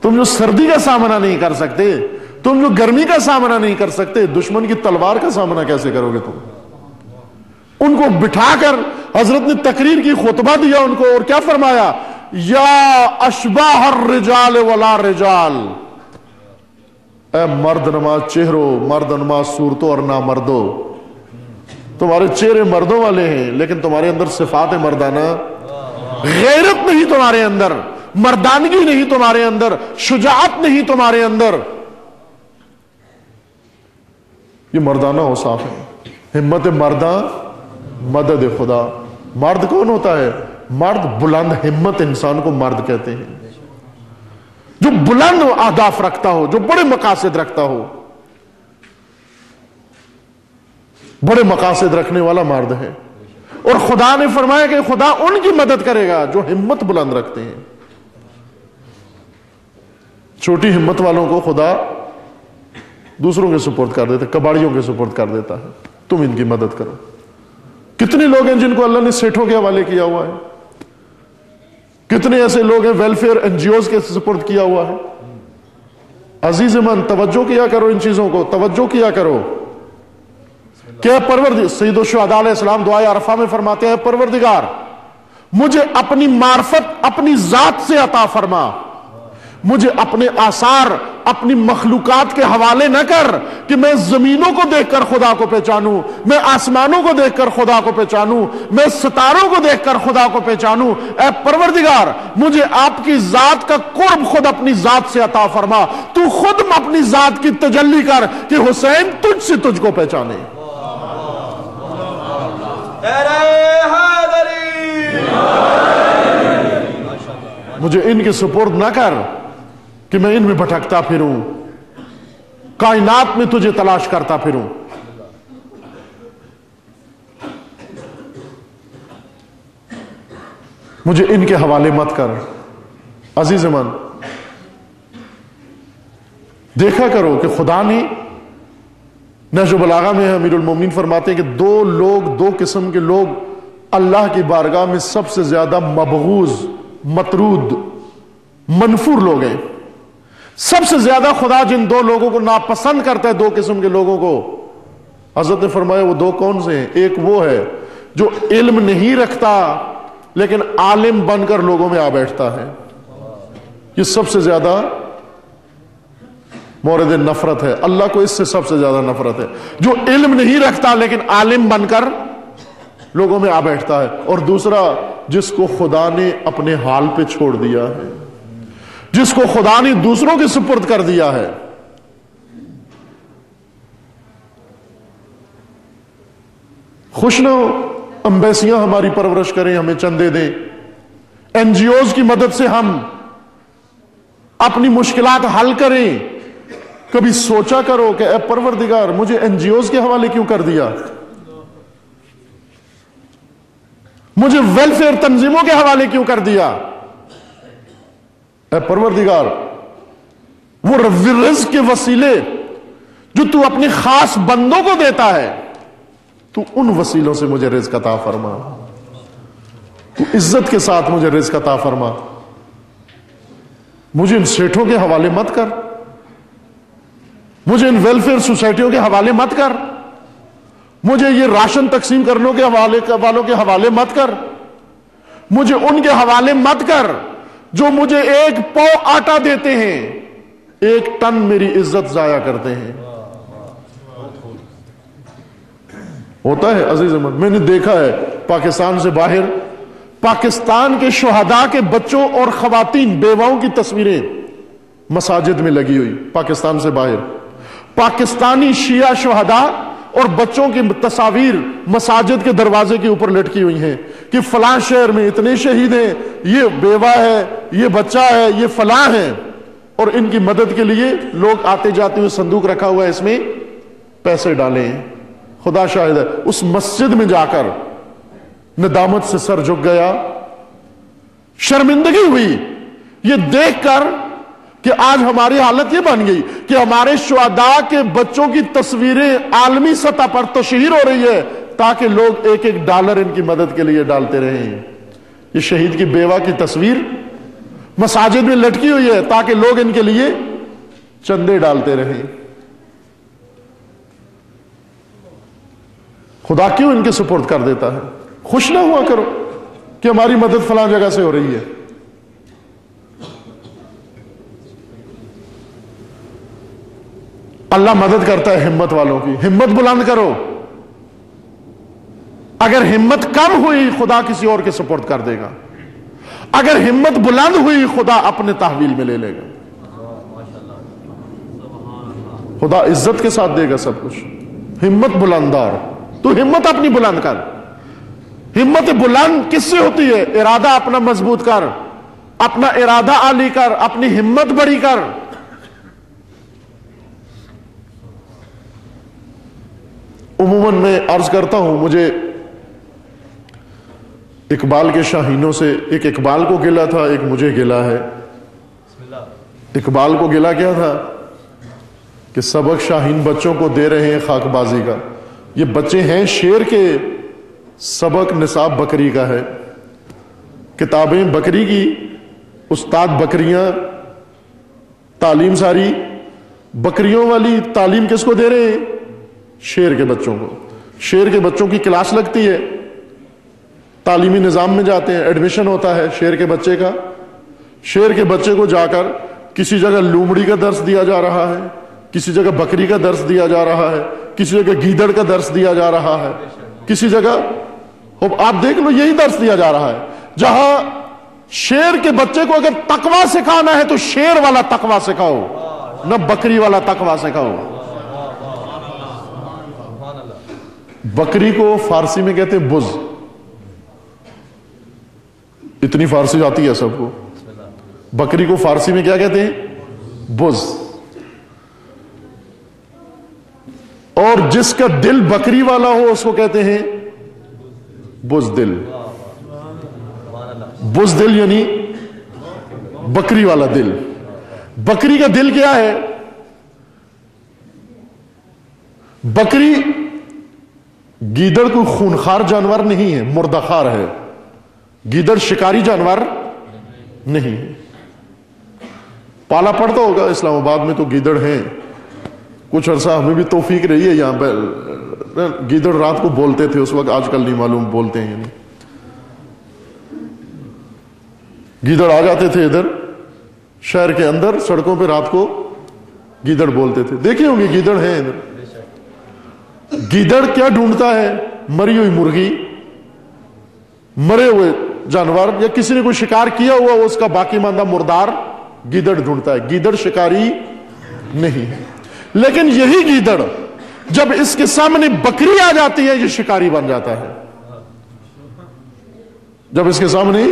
تم جو سردی کا سامنا نہیں کر سکتے، تم جو گرمی کا سامنا نہیں کر سکتے، دشمن کی تلوار کا سامنا کیسے کرو گے تم؟ ان کو بٹھا کر حضرت نے تقریر کی، خطبہ دیا ان کو، اور کیا فرمایا؟ یا اشباح الرجال ولا رجال، اے مرد نماز چہروں، مرد نماز صورتوں اور نہ مردوں. تمہارے چہرے مردوں والے ہیں لیکن تمہارے اندر صفات مردانہ، غیرت نہیں تمہارے اندر، مردانگی نہیں تمہارے اندر، شجاعت نہیں تمہارے اندر. یہ مردانہ اوصاف ہے. ہمت مرداں، مدد خدا. مرد کون ہوتا ہے؟ مرد بلند ہمت انسان کو مرد کہتے ہیں، جو بلند اہداف رکھتا ہو، جو بڑے مقاصد رکھتا ہو. بڑے مقاصد رکھنے والا مرد ہے. اور خدا نے فرمایا کہ خدا ان کی مدد کرے گا جو ہمت بلند رکھتے ہیں. چھوٹی ہمت والوں کو خدا دوسروں کے سپرد کر دیتا ہے، کباڑیوں کے سپرد کر دیتا ہے. تم ان کی مدد کرو. کتنے لوگ ہیں جن کو اللہ نے سیٹھوں کے حوالے کیا ہوا ہے؟ کتنے ایسے لوگ ہیں ویلفیئر این جی اوز کے سپرد کیا ہوا ہے؟ عزیز من توجہ کیا کرو، ان چیزوں کو توجہ کیا کرو. کہ پروردگار، سید الشہداء علیہ السلام دعائے عرفہ میں فرماتے ہیں پروردگار مجھے اپنی معرفت اپنی ذات سے عطا فرما، مجھے اپنے آثار اپنی مخلوقات کے حوالے نہ کر کہ میں زمینوں کو دیکھ کر خدا کو پہچانوں، میں آسمانوں کو دیکھ کر خدا کو پہچانوں، میں ستاروں کو دیکھ کر خدا کو پہچانوں۔ اے پروردگار مجھے آپ کی ذات کا قرب خود اپنی ذات سے عطا فرما، تو خود اپنی ذات کی تجلی کر کہ حسین تجھ سے تجھ کو پہچانے۔ مجھے ان کے سپرد نہ کر کہ میں ان میں بھٹکتا پھروں، کائنات میں تجھے تلاش کرتا پھروں۔ مجھے ان کے حوالے مت کر۔ عزیز من، دیکھا کرو کہ خدا نے نہج البلاغہ میں امیر المومنین فرماتے ہیں کہ دو قسم کے لوگ اللہ کی بارگاہ میں سب سے زیادہ مبغوض، مطرود، منفور لوگ ہیں۔ سب سے زیادہ خدا جن دو لوگوں کو ناپسند کرتا ہے، دو قسم کے لوگوں کو، حضرت نے فرمایا وہ دو کون سے ہیں؟ ایک وہ ہے جو علم نہیں رکھتا لیکن عالم بن کر لوگوں میں آ بیٹھتا ہے، یہ سب سے زیادہ مورد نفرت ہے، اللہ کو اس سے سب سے زیادہ نفرت ہے۔ جو علم نہیں رکھتا لیکن عالم بن کر لوگوں میں آ بیٹھتا ہے۔ اور دوسرا جس کو خدا نے اپنے حال پہ چھوڑ دیا ہے، جس کو خدا نے دوسروں کے سپرد کر دیا ہے۔ خوش نہ ہو امبیسیاں ہماری پرورش کریں، ہمیں چندے دیں، این جی اوز کی مدد سے ہم اپنی مشکلات حل کریں۔ کبھی سوچا کرو کہ اے پروردگار مجھے این جی اوز کے حوالے کیوں کر دیا، مجھے ویلفیئر تنظیموں کے حوالے کیوں کر دیا؟ اے پروردگار وہ رزق کے وسیلے جو تو اپنے خاص بندوں کو دیتا ہے، تو ان وسیلوں سے مجھے رزق عطا فرما، تو عزت کے ساتھ مجھے رزق عطا فرما۔ مجھے ان سیٹھوں کے حوالے مت کر، مجھے ان ویلفیئر سوسائٹیوں کے حوالے مت کر، مجھے یہ راشن تقسیم کرنے کے والوں کے حوالے مت کر، مجھے ان کے حوالے مت کر جو مجھے 1 پاؤ آٹا دیتے ہیں، 1 ٹن میری عزت ضائع کرتے ہیں۔ ہوتا ہے عزیز احمد، میں نے دیکھا ہے پاکستان سے باہر پاکستان کے شہداء کے بچوں اور خواتین بیواؤں کی تصویریں مساجد میں لگی ہوئی، پاکستان سے باہر پاکستانی شیعہ شہداء اور بچوں کی تصاویر مساجد کے دروازے کے اوپر لٹکی ہوئی ہیں کہ فلاں شہر میں اتنے شہید ہیں، یہ بیوہ ہے، یہ بچہ ہے، یہ فلاں ہے، اور ان کی مدد کے لیے لوگ آتے جاتے ہوئے صندوق رکھا ہوا ہے، اس میں پیسے ڈالیں۔ خدا شاہد ہے اس مسجد میں جا کر ندامت سے سر جھک گیا، شرمندگی ہوئی یہ دیکھ کر کہ آج ہماری حالت یہ بن گئی کہ ہمارے شہداء کے بچوں کی تصویریں عالمی سطح پر تشہیر ہو رہی ہے تاکہ لوگ 1-1 ڈالر ان کی مدد کے لیے ڈالتے رہیں۔ یہ شہید کی بیوہ کی تصویر مساجد میں لٹکی ہوئی ہے تاکہ لوگ ان کے لیے چندے ڈالتے رہیں۔ خدا کیوں ان کے سپرد کر دیتا ہے؟ خوش نہ ہوا کرو کہ ہماری مدد فلاں جگہ سے ہو رہی ہے۔ اللہ مدد کرتا ہے ہمت والوں کی، ہمت بلند کرو۔ اگر ہمت کم ہوئی خدا کسی اور کے سپرد کر دے گا، اگر ہمت بلند ہوئی خدا اپنے تحویل میں لے لے گا۔ خدا عزت کے ساتھ دے گا سب کچھ۔ ہمت بلندار، تو ہمت اپنی بلند کر۔ ہمت بلند کس سے ہوتی ہے؟ ارادہ اپنا مضبوط کر، اپنا ارادہ عالی کر، اپنی ہمت بڑی کر۔ عموماً میں عرض کرتا ہوں، مجھے اقبال کے شاہینوں سے ایک اقبال کو گلہ تھا، ایک مجھے گلہ ہے۔ اقبال کو گلہ کیا تھا کہ سبق شاہین بچوں کو دے رہے ہیں خاک بازی کا۔ یہ بچے ہیں شیر کے، سبق نصاب بکری کا ہے۔ کتابیں بکری کی، استاد بکریاں، تعلیم ساری بکریوں والی تعلیم کس کو دے رہے ہیں؟ شیر کے بچوں کو۔ شیر کے بچوں کی کلاس لگتی ہے، تعلیمی نظام میں جاتے ہیں، ایڈمیشن ہوتا ہے شیر کے بچے کا۔ شیر کے بچے کو جا کر کسی جگہ لومڑی کا درس دیا جا رہا ہے، کسی جگہ بکری کا درس دیا جا رہا ہے، کسی جگہ گیدڑ کا درس دیا جا رہا ہے، کسی جگہ آپ دیکھ لو یہی درس دیا جا رہا ہے. جہاں شیر کے بچے کو اگر تقویٰ سکھانا ہے تو شیر والا تقویٰ سکھاؤ، نہ بکری والا تقویٰ سکھاؤ. بکری کو فارسی میں کہتے ہیں بز. اتنی فارسی آتی ہے سب کو. بکری کو فارسی میں کیا کہتے ہیں؟ بز. اور جس کا دل بکری والا ہو اس کو کہتے ہیں بزدل. بزدل یعنی بکری والا دل. بکری کا دل کیا ہے؟ بکری گیدڑ کوئی خونخوار جانور نہیں ہے، مردخار ہے. گیدڑ شکاری جانور نہیں ہے. پالا پڑتا ہوگا اسلام آباد میں تو گیدڑ ہیں. کچھ عرصہ ہمیں بھی توفیق رہی ہے یہاں پہ. گیدڑ رات کو بولتے تھے اس وقت، آج کل نہیں معلوم بولتے ہیں یعنی. گیدڑ آ جاتے تھے ادھر شہر کے اندر سڑکوں پہ رات کو گیدڑ بولتے تھے. دیکھے ہوں گے گیدڑ ہیں ادھر. گیدڑ کیا ڈھونڈتا ہے؟ مری ہوئی مرغی، مرے ہوئے جانور، یا کسی نے کوئی شکار کیا ہوا اس کا باقی ماندہ مردار گیدڑ ڈھونڈتا ہے. گیدڑ شکاری نہیں. لیکن یہی گیدڑ جب اس کے سامنے بکری آ جاتی ہے یہ شکاری بن جاتا ہے. جب اس کے سامنے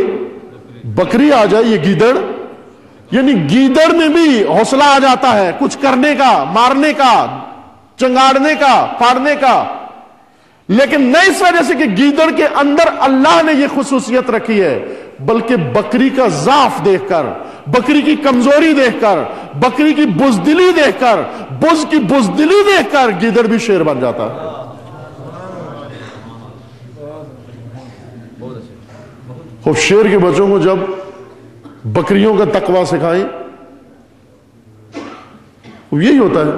بکری آ جائے یہ گیدڑ، یعنی گیدڑ میں بھی حوصلہ آ جاتا ہے کچھ کرنے کا، مارنے کا، چنگاڑنے کا، پھاڑنے کا. لیکن نہ اس وجہ سے کہ گیدڑ کے اندر اللہ نے یہ خصوصیت رکھی ہے، بلکہ بکری کا ضعف دیکھ کر، بکری کی کمزوری دیکھ کر، بکری کی بزدلی دیکھ کر، بز کی بزدلی دیکھ کر گیدڑ بھی شیر بن جاتا ہے. خوب شیر کے بچوں کو جب بکریوں کا تقویٰ سکھائیں، یہی ہوتا ہے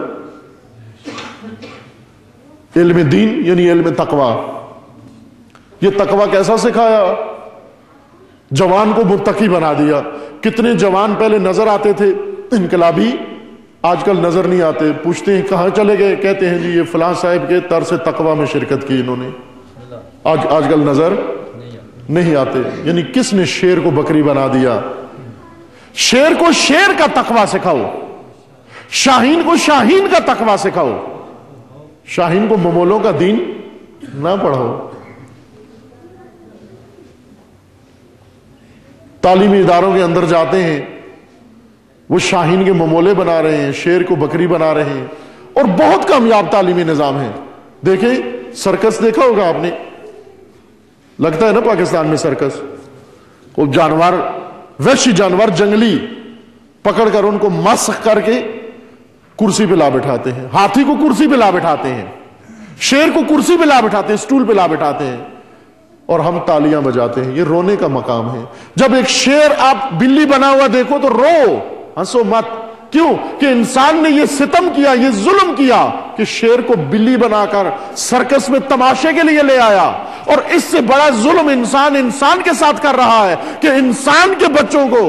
علم دین یعنی علم تقویٰ. یہ تقویٰ کیسا سکھایا؟ جوان کو متقی بنا دیا. کتنے جوان پہلے نظر آتے تھے انقلابی، آج کل نظر نہیں آتے. پوچھتے ہیں کہاں چلے گئے، کہتے ہیں جی یہ فلاں صاحب کے طرز تقویٰ میں شرکت کی انہوں نے. آج کل نظر نہیں آتے. یعنی کس نے شیر کو بکری بنا دیا؟ شیر کو شیر کا تقویٰ سکھاؤ، شاہین کو شاہین کا تقویٰ سکھاؤ. شاہین کو ممولوں کا دین نہ پڑھاؤ. تعلیمی اداروں کے اندر جاتے ہیں وہ شاہین کے ممولے بنا رہے ہیں، شیر کو بکری بنا رہے ہیں، اور بہت کامیاب تعلیمی نظام ہے. دیکھیں سرکس دیکھا ہوگا آپ نے، لگتا ہے نا پاکستان میں سرکس. وہ جانور، وحشی جانور جنگلی پکڑ کر ان کو مسخ کر کے کرسی پہ لا بٹھاتے ہیں. ہاتھی کو کرسی پہ لا بٹھاتے ہیں، شیر کو کرسی پہ لا بٹھاتے ہیں، سٹول پہ لا بٹھاتے ہیں، اور ہم تالیاں بجاتے ہیں. یہ رونے کا مقام ہے. جب ایک شیر آپ بلی بنا ہوا دیکھو تو رو، ہنسو مت. کیوں کہ انسان نے یہ ستم کیا، یہ ظلم کیا کہ شیر کو بلی بنا کر سرکس میں تماشے کے لیے لے آیا. اور اس سے بڑا ظلم انسان کے ساتھ کر رہا ہے کہ انسان کے بچوں کو،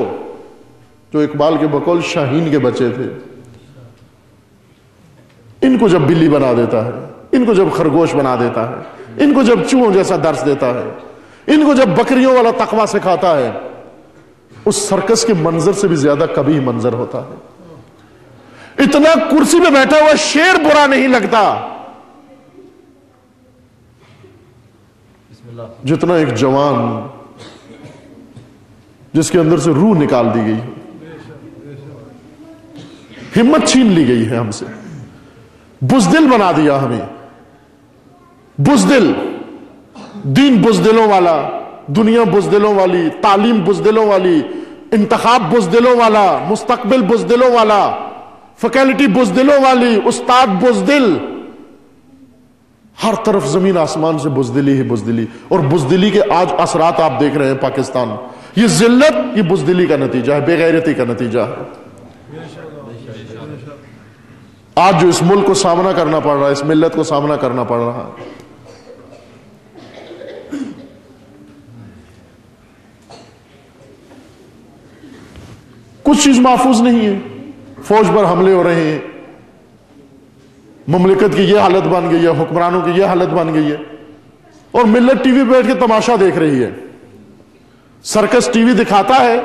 جو اقبال کے بقول شاہین کے بچے تھے، ان کو جب بلی بنا دیتا ہے، ان کو جب خرگوش بنا دیتا ہے، ان کو جب چوہوں جیسا درس دیتا ہے، ان کو جب بکریوں والا تقویٰ سکھاتا ہے، اس سرکس کے منظر سے بھی زیادہ قبیح منظر ہوتا ہے. اتنا کرسی پہ بیٹھا ہوا شیر برا نہیں لگتا جتنا ایک جوان جس کے اندر سے روح نکال دی گئی، ہمت چھین لی گئی ہے ہم سے، بزدل بنا دیا ہمیں. بزدل، دین بزدلوں والا، دنیا بزدلوں والی، تعلیم بزدلوں والی، انتخاب بزدلوں والا، مستقبل بزدلوں والا، فیکلٹی بزدلوں والی، استاد بزدل. ہر طرف زمین آسمان سے بزدلی ہی بزدلی. اور بزدلی کے آج اثرات آپ دیکھ رہے ہیں پاکستان. یہ ذلت، یہ بزدلی کا نتیجہ ہے، بے غیرتی کا نتیجہ ہے. آج جو اس ملک کو سامنا کرنا پڑ رہا ہے، اس ملت کو سامنا کرنا پڑ رہا ہے، کچھ چیز محفوظ نہیں ہے. فوج پر حملے ہو رہے ہیں، مملکت کی یہ حالت بن گئی ہے، حکمرانوں کی یہ حالت بن گئی ہے، اور ملت ٹی وی پہ بیٹھ کے تماشا دیکھ رہی ہے. سرکس ٹی وی دکھاتا ہے،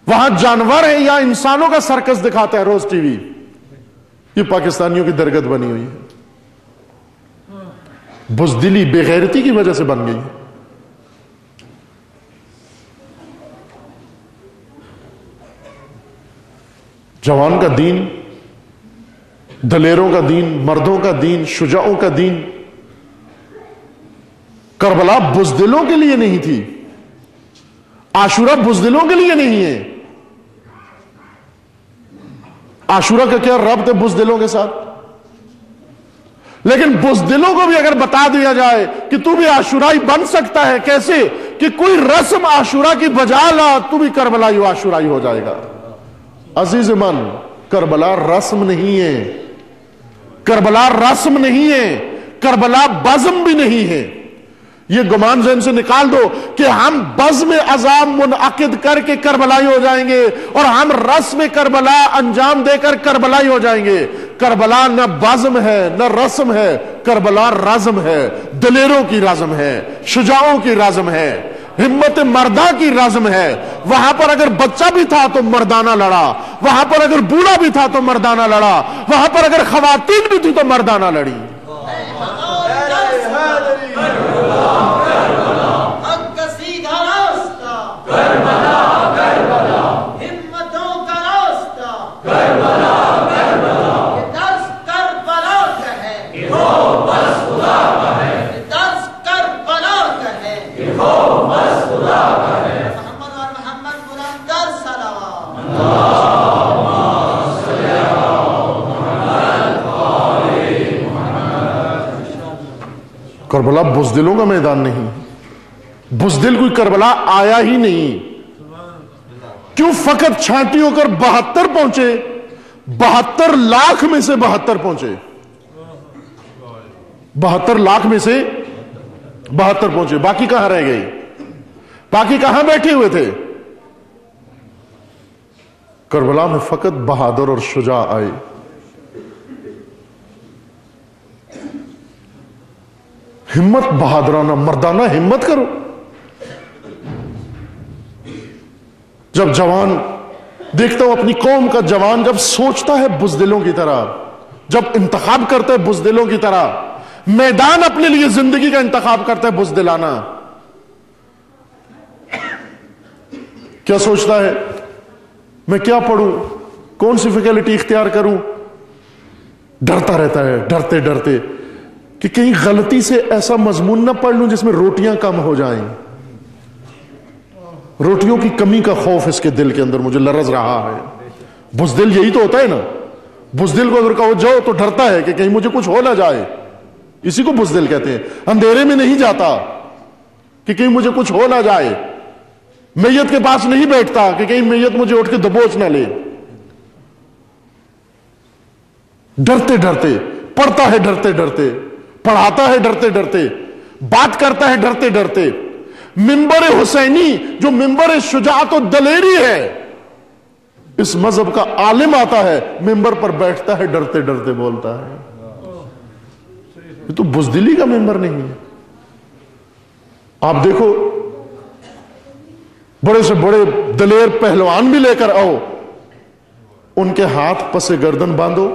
وہاں جانور ہیں یا انسانوں کا سرکس دکھاتا ہے روز ٹی وی. یہ پاکستانیوں کی درگت بنی ہوئی ہے، بزدلی بے غیرتی کی وجہ سے بن گئی ہے. جوان کا دین، دلیروں کا دین، مردوں کا دین، شجاعوں کا دین. کربلا بزدلوں کے لیے نہیں تھی، عاشورہ بزدلوں کے لیے نہیں ہے. عاشورہ کا کیا ربط ہے بزدلوں کے ساتھ؟ لیکن بزدلوں کو بھی اگر بتا دیا جائے کہ تو بھی عاشورائی بن سکتا ہے، کیسے کہ کوئی رسم عاشورہ کی بجا لا، تو بھی کربلائی و عاشورائی ہو جائے گا. عزیز من، کربلا رسم نہیں ہے، کربلا رسم نہیں ہے، کربلا بزم بھی نہیں ہے. یہ گمان ذہن سے نکال دو کہ ہم بزم عذاب منعقد کر کے کربلائی ہو جائیں گے اور ہم رسم کربلا انجام دے کر کربلائی ہو جائیں گے. کربلا نہ بزم ہے نہ رسم ہے، کربلا رزم ہے، دلیروں کی رزم ہے، شجاعوں کی رزم ہے، ہمت مردہ کی رزم ہے. وہاں پر اگر بچہ بھی تھا تو مردانہ لڑا، وہاں پر اگر بوڑھا بھی تھا تو مردانہ لڑا، وہاں پر اگر خواتین بھی تھی تو مردانہ لڑی. کربلا بزدلوں کا میدان نہیں، بزدل کوئی کربلا آیا ہی نہیں. کیوں فقط چھانٹی ہو کر 72 پہنچے؟ 72 لاکھ میں سے 72 پہنچے، 72 لاکھ میں سے 72 پہنچے. باقی کہاں رہ گئی؟ باقی کہاں بیٹھے ہوئے تھے؟ کربلا میں فقط بہادر اور شجاع آئے. ہمت بہادرانہ مردانہ ہمت کرو. جب جوان دیکھتا ہوں اپنی قوم کا جوان جب سوچتا ہے بزدلوں کی طرح، جب انتخاب کرتا ہے بزدلوں کی طرح، میدان اپنے لیے زندگی کا انتخاب کرتا ہے بزدلانہ، کیا سوچتا ہے؟ میں کیا پڑھوں، کون سی فیکلٹی اختیار کروں؟ ڈرتا رہتا ہے، ڈرتے ڈرتے کہ کہیں غلطی سے ایسا مضمون نہ پڑھ لوں جس میں روٹیاں کم ہو جائیں. روٹیوں کی کمی کا خوف اس کے دل کے اندر مجھے لرز رہا ہے. بزدل یہی تو ہوتا ہے نا، بزدل کو اگر کہو جاؤ تو ڈرتا ہے کہ کہیں مجھے کچھ ہو نہ جائے. اسی کو بزدل کہتے ہیں. اندھیرے میں نہیں جاتا کہ کہیں مجھے کچھ ہو نہ جائے. میت کے پاس نہیں بیٹھتا کہ کہیں میت مجھے اٹھ کے دبوچ نہ لے. ڈرتے ڈرتے پڑھتا ہے، ڈرتے ڈرتے پڑھاتا ہے، ڈرتے ڈرتے بات کرتا ہے، ڈرتے ڈرتے. منبر حسینی جو منبر شجاعت و دلیری ہے، اس مذہب کا عالم آتا ہے، منبر پر بیٹھتا ہے، ڈرتے ڈرتے بولتا ہے. یہ تو بزدلی کا منبر نہیں ہے. آپ دیکھو بڑے سے بڑے دلیر پہلوان بھی لے کر آؤ، ان کے ہاتھ پس گردن باندھو،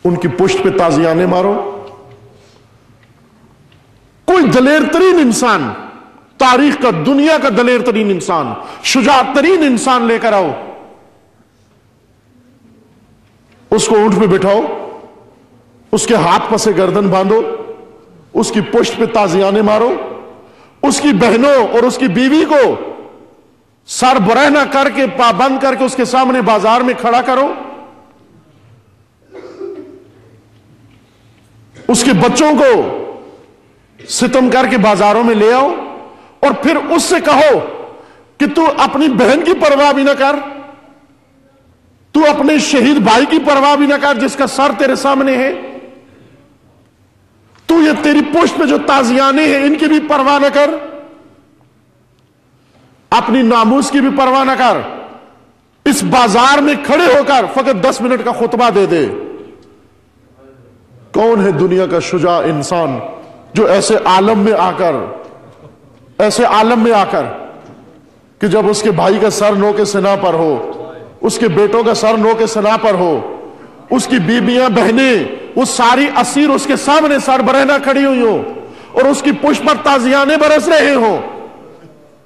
ان کی پشت پہ تازیانے مارو. کوئی دلیر ترین انسان، تاریخ کا، دنیا کا دلیر ترین انسان، شجاع ترین انسان لے کر آؤ، اس کو اونٹ پہ بٹھاؤ، اس کے ہاتھ پس گردن باندھو، اس کی پشت پہ تازیانے مارو، اس کی بہنوں اور اس کی بیوی کو سر برہنہ کر کے پابند کر کے اس کے سامنے بازار میں کھڑا کرو، اس کے بچوں کو ستم کر کے بازاروں میں لے آؤ، اور پھر اس سے کہو کہ تو اپنی بہن کی پرواہ بھی نہ کر، تو اپنے شہید بھائی کی پرواہ بھی نہ کر جس کا سر تیرے سامنے ہے، تو یہ تیری پشت پہ جو تازیانے ہیں ان کی بھی پرواہ نہ کر. اپنی ناموس کی بھی پرواہ نہ کر، اس بازار میں کھڑے ہو کر فقط 10 منٹ کا خطبہ دے دے۔ کون ہے دنیا کا شجاع انسان جو ایسے عالم میں آ کر کہ جب اس کے بھائی کا سر نو کے سنا پر ہو، اس کے بیٹوں کا سر نو کے سنا پر ہو، اس کی بیویاں بہنیں وہ ساری اسیر اس کے سامنے سر برہنہ کھڑی ہوئی ہوں، اور اس کی پشت پر تازیانے برس رہے ہوں،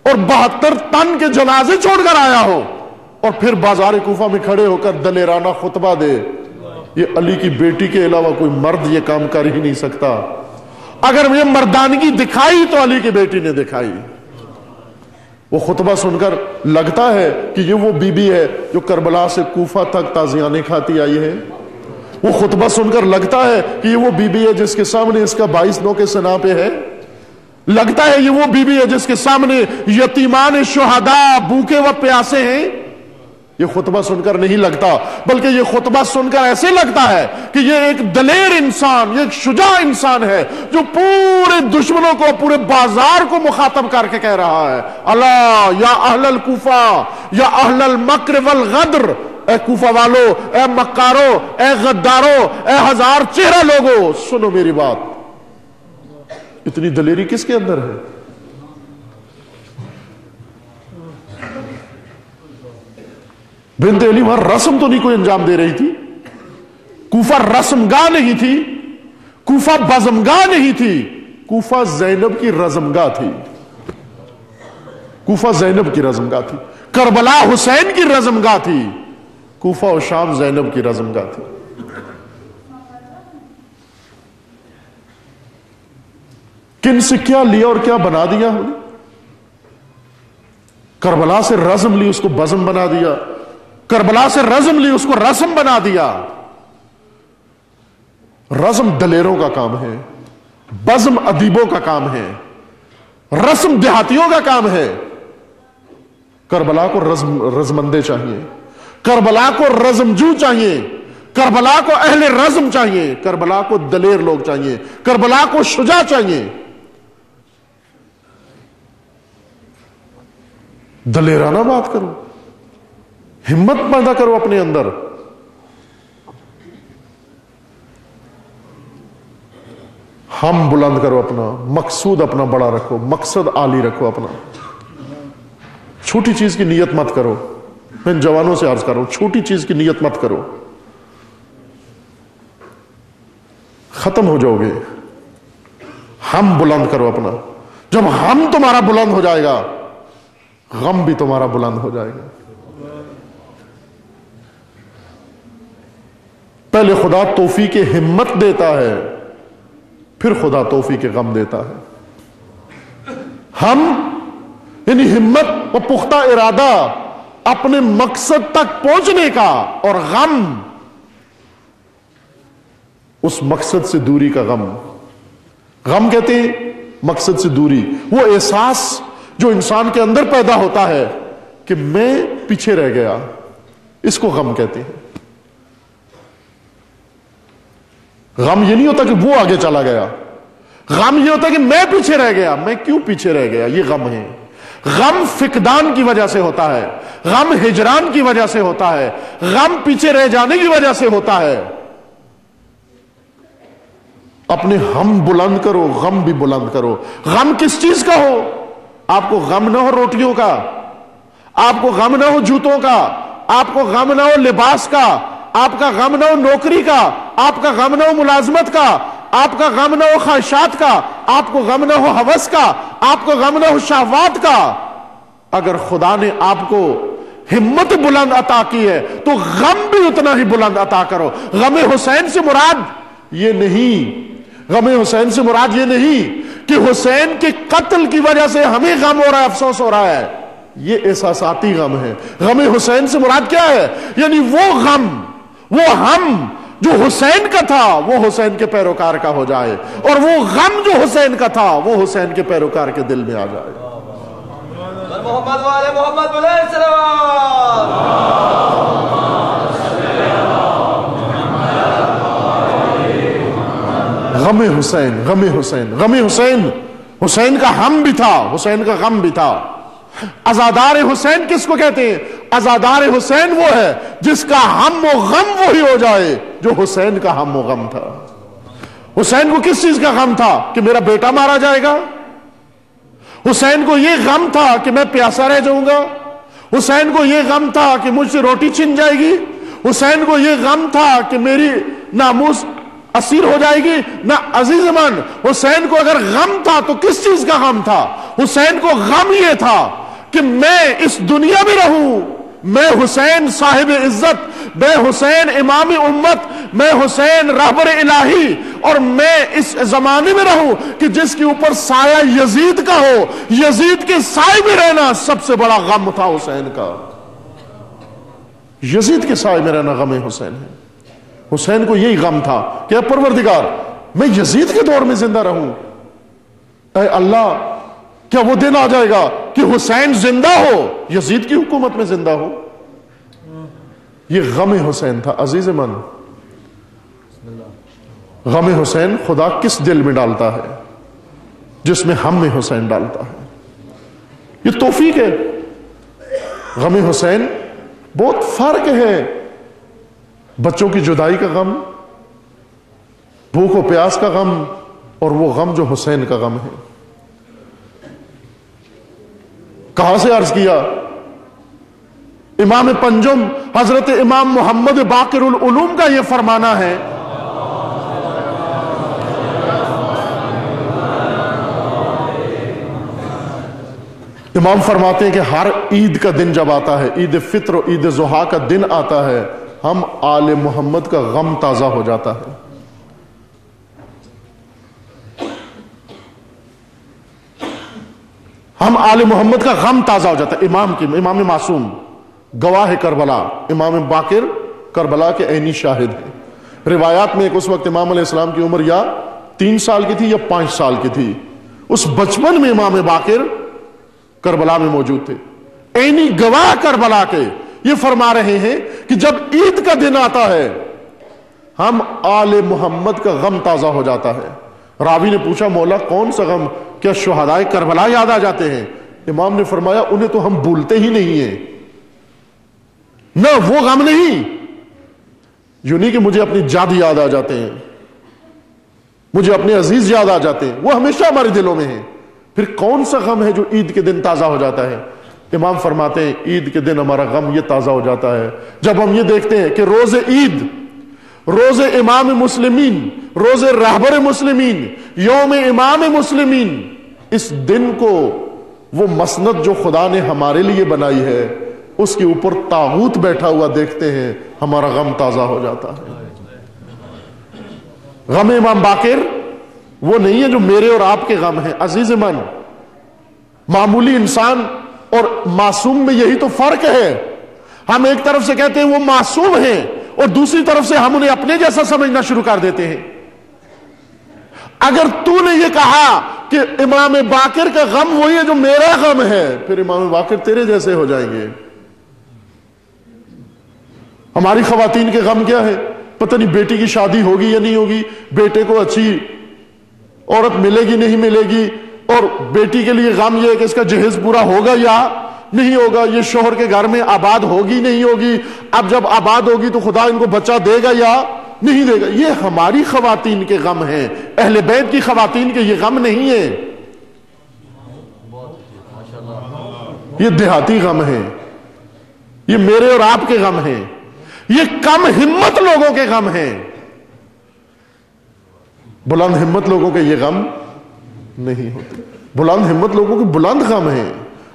اور 72 طن کے جنازے چھوڑ کر آیا ہو، اور پھر بازار کوفہ میں کھڑے ہو کر دلیرانہ خطبہ دے۔ یہ علی کی بیٹی کے علاوہ کوئی مرد یہ کام کر ہی نہیں سکتا۔ اگر یہ مردانگی دکھائی تو علی کی بیٹی نے دکھائی۔ وہ خطبہ سن کر لگتا ہے کہ یہ وہ بی بی ہے جو کربلا سے کوفہ تک تازیانے کھاتی آئی ہے۔ وہ خطبہ سن کر لگتا ہے کہ یہ وہ بی بی ہے جس کے سامنے اس کا 22 نو کے سنا پہ ہے۔ لگتا ہے یہ وہ بی بی ہے جس کے سامنے یتیمان شہداء بھوکے و پیاسے ہیں۔ یہ خطبہ سن کر نہیں لگتا، بلکہ یہ خطبہ سن کر ایسے لگتا ہے کہ یہ ایک دلیر انسان، یہ ایک شجاع انسان ہے جو پورے دشمنوں کو، پورے بازار کو مخاطب کر کے کہہ رہا ہے، الا یا اہل الکوفہ یا اہل المکر والغدر، اے کوفہ والو، اے مکارو، اے غدارو، اے ہزار چہرہ لوگو، سنو میری بات۔ اتنی دلیری کس کے اندر ہے؟ بنت علی وہاں رسم تو نہیں کوئی انجام دے رہی تھی، کوفہ رسم گاہ نہیں تھی، کوفہ بزم گاہ نہیں تھی، کوفہ زینب کی رزم گاہ تھی، کوفہ زینب کی رزم گاہ تھی، کربلا حسین کی رزم گاہ تھی، کوفہ و شام زینب کی رزم گاہ تھی۔ کن سے کیا لیا اور کیا بنا دیا ہم نے؟ کربلا سے رزم لی، اس کو بزم بنا دیا، کربلا سے رزم لی، اس کو رسم بنا دیا۔ رزم دلیروں کا کام ہے، بزم ادیبوں کا کام ہے، رسم دیہاتیوں کا کام ہے۔ کربلا کو رزمندے چاہیے، کربلا کو رزمجو چاہیے، کربلا کو اہل رزم چاہیے، کربلا کو دلیر لوگ چاہیے، کربلا کو شجاع چاہیے۔ دلیرانہ بات کرو، ہمت پیدا کرو اپنے اندر۔ ہم بلند کرو اپنا، مقصود اپنا بڑا رکھو، مقصد عالی رکھو اپنا۔ چھوٹی چیز کی نیت مت کرو، میں ان جوانوں سے عرض کر رہا ہوں، چھوٹی چیز کی نیت مت کرو، ختم ہو جاؤ گے۔ ہم بلند کرو اپنا، جب ہم تمہارا بلند ہو جائے گا، غم بھی تمہارا بلند ہو جائے گا۔ پہلے خدا توفیق ہمت دیتا ہے، پھر خدا توفیق غم دیتا ہے۔ ہم یعنی ہمت و پختہ ارادہ اپنے مقصد تک پہنچنے کا، اور غم اس مقصد سے دوری کا غم۔ غم کہتے ہیں مقصد سے دوری، وہ احساس جو انسان کے اندر پیدا ہوتا ہے کہ میں پیچھے رہ گیا، اس کو غم کہتے ہیں۔ غم یہ نہیں ہوتا کہ وہ آگے چلا گیا، غم یہ ہوتا کہ میں پیچھے رہ گیا۔ میں کیوں پیچھے رہ گیا؟ یہ غم ہے۔ غم فقدان کی وجہ سے ہوتا ہے، غم ہجران کی وجہ سے ہوتا ہے، غم پیچھے رہ جانے کی وجہ سے ہوتا ہے۔ اپنے ہم بلند کرو، غم بھی بلند کرو۔ غم کس چیز کا ہو؟ آپ کو غم نہ ہو روٹیوں کا، آپ کو غم نہ ہو جوتوں کا، آپ کو غم نہ ہو لباس کا، آپ کا غم نہ ہو نوکری کا، آپ کا غم نہ ہو ملازمت کا، آپ کا غم نہ ہو خواہشات کا، آپ کو غم نہ ہو ہوس کا، آپ کو غم نہ ہو شہوات کا۔ اگر خدا نے آپ کو ہمت بلند عطا کی ہے تو غم بھی اتنا ہی بلند عطا کرو۔ غم حسین سے مراد یہ نہیں، غم حسین سے مراد یہ نہیں کہ حسین کے قتل کی وجہ سے ہمیں غم ہو رہا ہے، افسوس ہو رہا ہے، یہ احساساتی غم ہے۔ غم حسین سے مراد کیا ہے؟ یعنی وہ غم، وہ ہم جو حسین کا تھا وہ حسین کے پیروکار کا ہو جائے، اور وہ غم جو حسین کا تھا وہ حسین کے پیروکار کے دل میں آ جائے۔
محمد والے محمد بلے سلام۔
غم حسین، غم حسین، غم حسین، حسین کا ہم بھی تھا، حسین کا غم بھی تھا۔ عزادار حسین کس کو کہتے ہیں؟ عزادار حسین وہ ہے جس کا ہم و غم وہی ہو جائے جو حسین کا ہم و غم تھا۔ حسین کو کس چیز کا غم تھا؟ کہ میرا بیٹا مارا جائے گا۔ حسین کو یہ غم تھا کہ میں پیاسا رہ جاؤں گا۔ حسین کو یہ غم تھا کہ مجھ سے روٹی چھن جائے گی۔ حسین کو یہ غم تھا کہ میری ناموس اسیر ہو جائے گی۔ نہ عزیز من، حسین کو اگر غم تھا تو کس چیز کا غم تھا؟ حسین کو غم یہ تھا کہ میں اس دنیا میں رہوں، میں حسین صاحب عزت، میں حسین امام امت، میں حسین رہبر الہی، اور میں اس زمانے میں رہوں کہ جس کے اوپر سایہ یزید کا ہو۔ یزید کے سائے میں رہنا سب سے بڑا غم تھا حسین کا۔ یزید کے سائے میں رہنا غم حسین ہے۔ حسین کو یہی غم تھا کہ اے پروردگار میں یزید کے دور میں زندہ رہوں۔ اے اللہ، کیا وہ دن آ جائے گا کہ حسین زندہ ہو، یزید کی حکومت میں زندہ ہو؟ یہ غم حسین تھا۔ عزیز من، غم حسین خدا کس دل میں ڈالتا ہے؟ جس میں ہم میں حسین ڈالتا ہے۔ یہ توفیق ہے۔ غم حسین بہت فرق ہے بچوں کی جدائی کا غم، بھوک و پیاس کا غم، اور وہ غم جو حسین کا غم ہے۔ کہاں سے عرض کیا؟ امام پنجم حضرت امام محمد باقر العلوم کا یہ فرمانا ہے، امام فرماتے ہیں کہ ہر عید کا دن جب آتا ہے، عید فطر و عید ضحیٰ کا دن آتا ہے، ہم آل محمد کا غم تازہ ہو جاتا ہے۔ ہم آل محمد کا غم تازہ ہو جاتا ہے۔ امام معصوم گواہ کربلا، امام باقر کربلا کے عینی شاہد ہیں۔ روایات میں ایک اس وقت امام علیہ السلام کی عمر یا 3 سال کی تھی یا 5 سال کی تھی۔ اس بچپن میں امام باقر کربلا میں موجود تھے، عینی گواہ کربلا کے۔ یہ فرما رہے ہیں کہ جب عید کا دن آتا ہے ہم آل محمد کا غم تازہ ہو جاتا ہے۔ راوی نے پوچھا مولا کون سا غم؟ کیا شہدائے کربلا یاد آ جاتے ہیں؟ امام نے فرمایا انہیں تو ہم بھولتے ہی نہیں ہیں۔ نہ وہ غم نہیں، یوں نہیں کہ مجھے اپنی جد یاد آ جاتے ہیں، مجھے اپنے عزیز یاد آ جاتے ہیں، وہ ہمیشہ ہمارے دلوں میں ہیں۔ پھر کون سا غم ہے جو عید کے دن تازہ ہو جاتا ہے؟ امام فرماتے ہیں عید کے دن ہمارا غم یہ تازہ ہو جاتا ہے جب ہم یہ دیکھتے ہیں کہ روز عید، روز امام مسلمین، روز رہبر مسلمین، یوم امام مسلمین، اس دن کو وہ مسند جو خدا نے ہمارے لیے بنائی ہے اس کے اوپر طاغوت بیٹھا ہوا دیکھتے ہیں، ہمارا غم تازہ ہو جاتا ہے۔ غم امام باقر وہ نہیں ہے جو میرے اور آپ کے غم ہیں۔ عزیز من، معمولی انسان اور معصوم میں یہی تو فرق ہے۔ ہم ایک طرف سے کہتے ہیں وہ معصوم ہیں اور دوسری طرف سے ہم انہیں اپنے جیسا سمجھنا شروع کر دیتے ہیں۔ اگر تو نے یہ کہا کہ امام باقر کا غم وہی ہے جو میرا غم ہے، پھر امام باقر تیرے جیسے ہو جائیں گے۔ ہماری خواتین کے غم کیا ہے؟ پتہ نہیں بیٹی کی شادی ہوگی یا نہیں ہوگی، بیٹے کو اچھی عورت ملے گی نہیں ملے گی، اور بیٹی کے لیے غم یہ ہے کہ اس کا جہیز پورا ہوگا یا نہیں ہوگا، یہ شوہر کے گھر میں آباد ہوگی نہیں ہوگی، اب جب آباد ہوگی تو خدا ان کو بچہ دے گا یا نہیں دے گا۔ یہ ہماری خواتین کے غم ہیں، اہل بیت کی خواتین کے یہ غم نہیں ہے، یہ دیہاتی غم ہیں، یہ میرے اور آپ کے غم ہیں، یہ کم ہمت لوگوں کے غم ہیں۔ بلند ہمت لوگوں کے یہ غم نہیں ہوتے۔ بلند ہمت لوگوں کے بلند غم ہیں،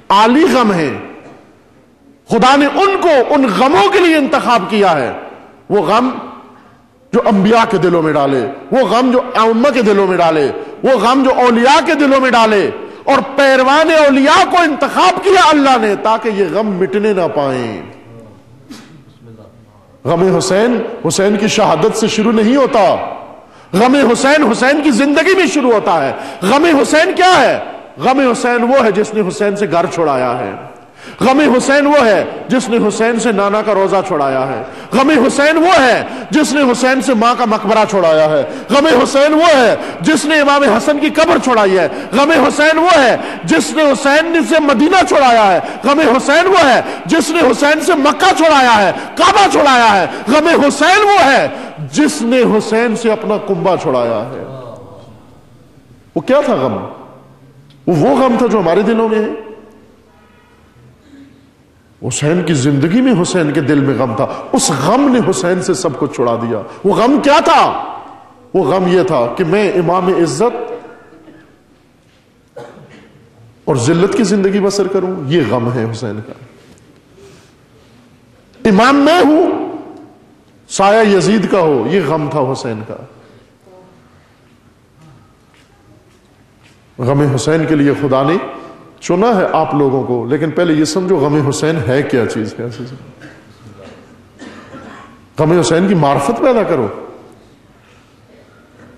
عالی غم ہیں۔ خدا نے ان کو ان غموں کے لیے انتخاب کیا ہے، وہ غم جو انبیاء کے دلوں میں ڈالے، وہ غم جو ائمہ کے دلوں میں ڈالے، وہ غم جو اولیاء کے دلوں میں ڈالے، اور پیروان اولیاء کو انتخاب کیا اللہ نے تاکہ یہ غم مٹنے نہ پائیں۔ غم حسین حسین کی شہادت سے شروع نہیں ہوتا، غم حسین حسین کی زندگی میں شروع ہوتا ہے۔ غم حسین کیا ہے؟ غم حسین وہ ہے جس نے حسین سے گھر چھڑایا ہے، غم حسین وہ ہے جس نے حسین سے نانا کا روزہ چھڑایا ہے. غم حسین وہ ہے جس نے حسین سے ماں کا مقبرہ چھڑایا ہے. غم حسین وہ ہے جس نے امام حسن کی قبر چھڑائی ہے. غم حسین وہ ہے جس نے حسین سے مدینہ چھڑایا ہے. غم حسین وہ ہے جس نے حسین سے مکہ چھڑایا ہے, کعبہ چھڑایا ہے. غم حسین وہ ہے جس نے حسین سے اپنا کنبہ چھڑایا ہے. وہ کیا تھا غم؟ وہ غم تھا جو ہمارے دلوں میں ہے. حسین کی زندگی میں حسین کے دل میں غم تھا, اس غم نے حسین سے سب کچھ چھڑا دیا. وہ غم کیا تھا؟ وہ غم یہ تھا کہ میں امام عزت اور ذلت کی زندگی بسر کروں. یہ غم ہے حسین کا. امام میں ہوں, سایہ یزید کا ہو, یہ غم تھا حسین کا. غم حسین کے لیے خدا نے چنا ہے آپ لوگوں کو, لیکن پہلے یہ سمجھو غم حسین ہے کیا چیز ہے. غم حسین کی معرفت پیدا کرو.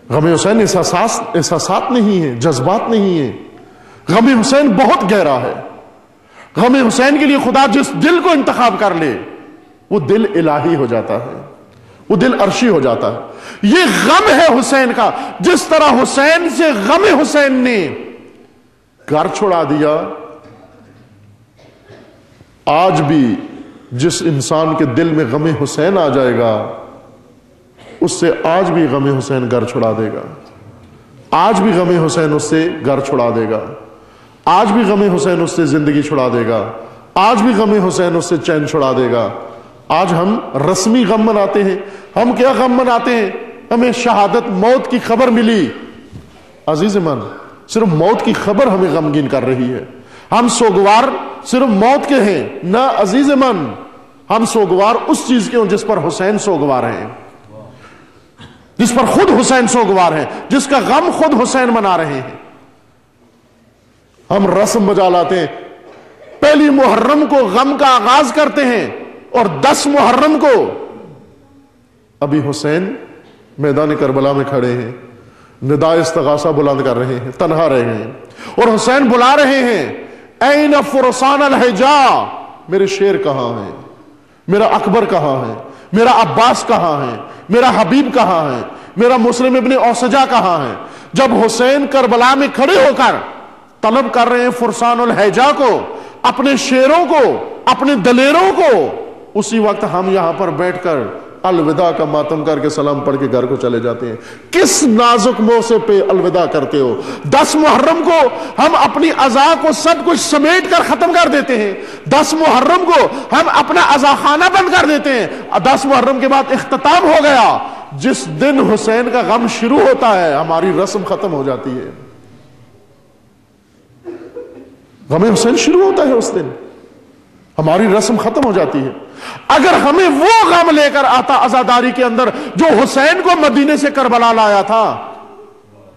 غم حسین احساسات نہیں ہے, جذبات نہیں ہے. غم حسین بہت گہرا ہے. غم حسین کے لیے خدا جس دل کو انتخاب کر لے وہ دل الہی ہو جاتا ہے, وہ دل عرشی ہو جاتا ہے. یہ غم ہے حسین کا. جس طرح حسین سے غم حسین نے گھر چھوڑا دیا, آج بھی جس انسان کے دل میں غم حسین آ جائے گا اس سے آج بھی غم حسین گھر چھوڑا دے گا. آج بھی غم حسین اس سے گھر چھوڑا دے گا. آج بھی غم حسین اس سے زندگی چھڑا دے گا. آج بھی غم حسین اس سے چین چھڑا دے گا. آج ہم رسمی غم مناتے ہیں. ہم کیا غم مناتے ہیں؟ ہمیں شہادت موت کی خبر ملی. عزیز من, صرف موت کی خبر ہمیں غمگین کر رہی ہے. ہم سوگوار صرف موت کے ہیں نہ عزیز من, ہم سوگوار اس چیز کے ہوں جس پر حسین سوگوار ہیں, جس پر خود حسین سوگوار ہیں, جس کا غم خود حسین منا رہے ہیں. ہم رسم بجا لاتے ہیں, پہلی محرم کو غم کا آغاز کرتے ہیں اور 10 محرم کو ابھی حسین میدان کربلا میں کھڑے ہیں, ندا استغاثہ بلند کر رہے ہیں, تنہا رہے ہیں, اور حسین بلا رہے ہیں این فرسان الحجا, میرے شیر کہاں ہیں, میرا اکبر کہاں ہے, میرا عباس کہاں ہے, میرا حبیب کہاں ہے, میرا مسلم ابن اوسجا کہاں ہے. جب حسین کربلا میں کھڑے ہو کر طلب کر رہے ہیں فرسان الحجا کو, اپنے شیروں کو, اپنے دلیروں کو, اسی وقت ہم یہاں پر بیٹھ کر الوداع کا ماتم کر کے سلام پڑھ کے گھر کو چلے جاتے ہیں. کس نازک موضوع پہ الوداع کرتے ہو؟ 10 محرم کو ہم اپنی عزا کو سب کچھ سمیٹ کر ختم کر دیتے ہیں. 10 محرم کو ہم اپنا عزا خانہ بند کر دیتے ہیں. 10 محرم کے بعد اختتام ہو گیا. جس دن حسین کا غم شروع ہوتا ہے ہماری رسم ختم ہو جاتی ہے. غم حسین شروع ہوتا ہے اس دن, ہماری رسم ختم ہو جاتی ہے. اگر ہمیں وہ غم لے کر آتا عزاداری کے اندر جو حسین کو مدینے سے کربلا لایا تھا,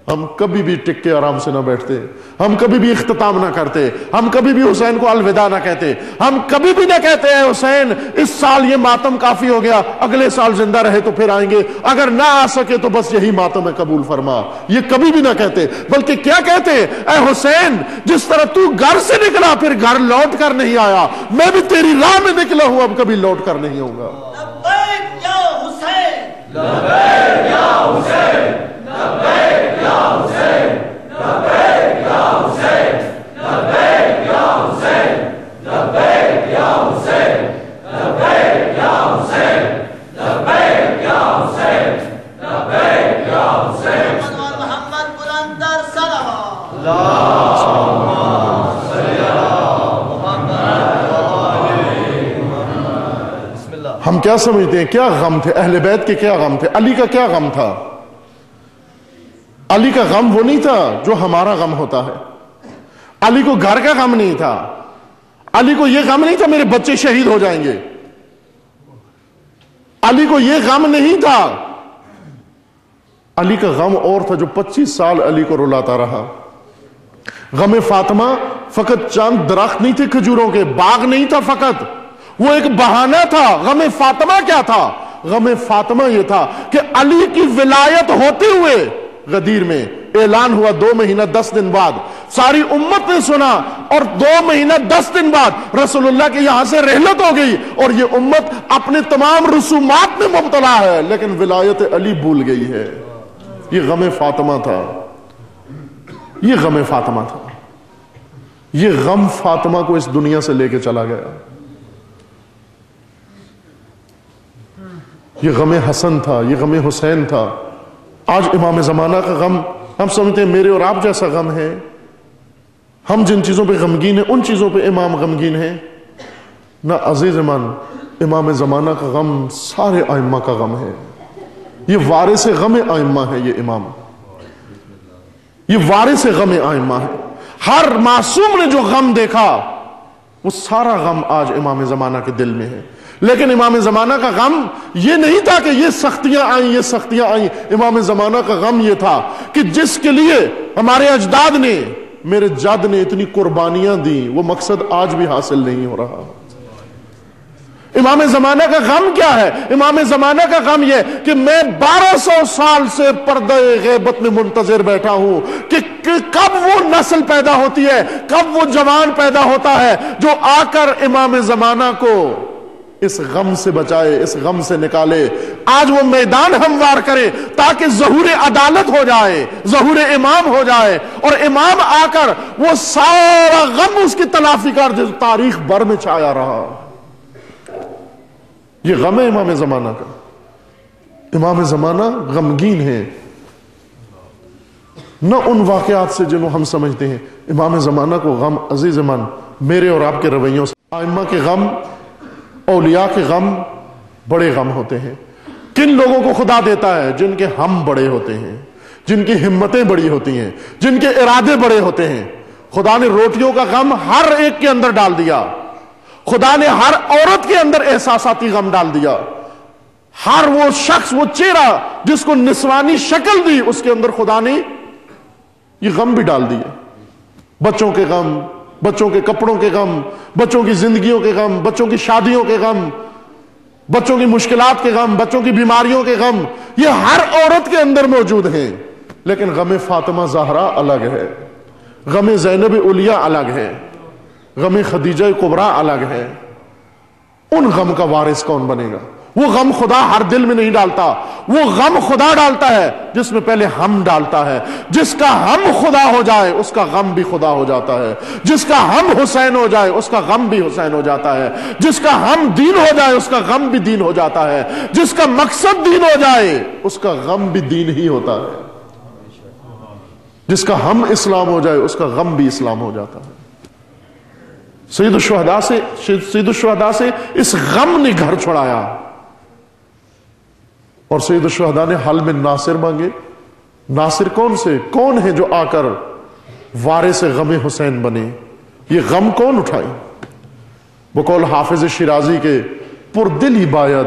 ہم کبھی بھی ٹک کے آرام سے نہ بیٹھتے, ہم کبھی بھی اختتام نہ کرتے, ہم کبھی بھی حسین کو الوداع نہ کہتے, ہم کبھی بھی نہ کہتے ہیں حسین اس سال یہ ماتم کافی ہو گیا, اگلے سال زندہ رہے تو پھر آئیں گے, اگر نہ آ سکے تو بس یہی ماتم ہے, قبول فرما. یہ کبھی بھی نہ کہتے, بلکہ کیا کہتے, اے حسین جس طرح تو گھر سے نکلا پھر گھر لوٹ کر نہیں آیا, میں بھی تیری راہ میں نکلا ہوں, اب کبھی لوٹ کر نہیں آؤں گا.
لبیک یا حسین,
لبیک یا حسین, لبیک یا حسین, لبیک یا حسین, لبیک یا حسین, لبیک یا حسین, لبیک یا حسین, لبیک یا حسین, لبیک یا حسین.
محمد بلندر صلوات.
اللہم صلی علی محمد و آل محمد. بسم اللہ.
ہم کیا سمجھتے ہیں کیا غم تھے اہل بیت کے؟ کیا غم تھے؟ علی کا کیا غم تھا؟ علی کا غم وہ نہیں تھا جو ہمارا غم ہوتا ہے. علی کو گھر کا غم نہیں تھا. علی کو یہ غم نہیں تھا میرے بچے شہید ہو جائیں گے. علی کو یہ غم نہیں تھا. علی کا غم اور تھا جو 25 سال علی کو رلاتا رہا. غم فاطمہ فقط چند درخت نہیں تھے کھجوروں کے, باغ نہیں تھا فقط, وہ ایک بہانہ تھا. غم فاطمہ کیا تھا؟ غم فاطمہ یہ تھا کہ علی کی ولایت ہوتے ہوئے غدیر میں اعلان ہوا 2 مہینہ 10 دن بعد ساری امت نے سنا، اور 2 مہینہ 10 دن بعد رسول اللہ کے یہاں سے رحلت ہو گئی، اور یہ امت اپنے تمام رسومات میں مبتلا ہے، لیکن ولایت علی بھول گئی ہے۔ یہ غم فاطمہ تھا، یہ غم فاطمہ تھا، یہ غم فاطمہ کو اس دنیا سے لے کے چلا گیا۔ یہ غم حسن تھا، یہ غم حسین تھا۔ آج امام زمانہ کا غم ہم سمجھتے ہیں میرے اور آپ جیسا غم ہے، ہم جن چیزوں پہ غمگین ہیں ان چیزوں پہ امام غمگین ہیں، نہ عزیز من، امام زمانہ کا غم سارے ائمہ کا غم ہے۔ یہ وارث غم ائمہ ہے، یہ امام، یہ وارث غم ائمہ ہے۔ ہر معصوم نے جو غم دیکھا وہ سارا غم آج امام زمانہ کے دل میں ہے، لیکن امام زمانہ کا غم یہ نہیں تھا کہ یہ سختیاں آئیں، یہ سختیاں آئیں۔ امام زمانہ کا غم یہ تھا کہ جس کے لیے ہمارے اجداد نے، میرے جد نے اتنی قربانیاں دیں، وہ مقصد آج بھی حاصل نہیں ہو رہا۔ امام زمانہ کا غم کیا ہے؟ امام زمانہ کا غم یہ کہ میں 1200 سال سے پردہ غیبت میں منتظر بیٹھا ہوں کہ کب وہ نسل پیدا ہوتی ہے، کب وہ جوان پیدا ہوتا ہے جو آ کر امام زمانہ کو اس غم سے بچائے، اس غم سے نکالے، آج وہ میدان ہموار کرے تاکہ ظہور عدالت ہو جائے، ظہور امام ہو جائے، اور امام آ کر وہ سارا غم اس کی تلافی کر جو تاریخ بھر میں چھایا رہا۔ یہ غم ہے امام زمانہ کا۔ امام زمانہ غمگین ہے، نہ ان واقعات سے جنہوں ہم سمجھتے ہیں۔ امام زمانہ کو غم عزیز من میرے اور آپ کے رویوں سے، ائمہ کے غم، اولیاء کے غم بڑے غم ہوتے ہیں۔ کن لوگوں کو خدا دیتا ہے؟ جن کے ہم بڑے ہوتے ہیں، جن کی ہمتیں بڑی ہوتی ہیں، جن کے ارادے بڑے ہوتے ہیں۔ خدا نے روٹیوں کا غم ہر ایک کے اندر ڈال دیا، خدا نے ہر عورت کے اندر احساساتی غم ڈال دیا، ہر وہ شخص، وہ چہرہ جس کو نسوانی شکل دی، اس کے اندر خدا نے یہ غم بھی ڈال دیے۔ بچوں کے غم، بچوں کے کپڑوں کے غم، بچوں کی زندگیوں کے غم، بچوں کی شادیوں کے غم، بچوں کی مشکلات کے غم، بچوں کی بیماریوں کے غم، یہ ہر عورت کے اندر موجود ہیں۔ لیکن غم فاطمہ زہرا الگ ہے، غم زینب علیہ الگ ہے، غم خدیجہ کبریٰ الگ ہے۔ ان غم کا وارث کون بنے گا؟ وہ غم خدا ہر دل میں نہیں ڈالتا، وہ غم خدا ڈالتا ہے جس میں پہلے ہم ڈالتا ہے۔ جس کا ہم خدا ہو جائے اس کا غم بھی خدا ہو جاتا ہے، جس کا ہم حسین ہو جائے اس کا غم بھی حسین ہو جاتا ہے، جس کا ہم دین ہو جائے اس کا غم بھی دین ہو جاتا ہے، جس کا مقصد دین ہو جائے اس کا غم بھی دین ہی ہوتا ہے، جس کا ہم اسلام ہو جائے اس کا غم بھی اسلام ہو جاتا ہے۔ سید الشہداء سے اس غم نے گھر چھڑایا، اور سید الشہداء نے حل میں ناصر مانگے۔ ناصر کون سے؟ کون ہے جو آ کر وارث غم حسین بنے؟ یہ غم کون اٹھائے؟ بقول حافظ شیرازی کے، پردلی باید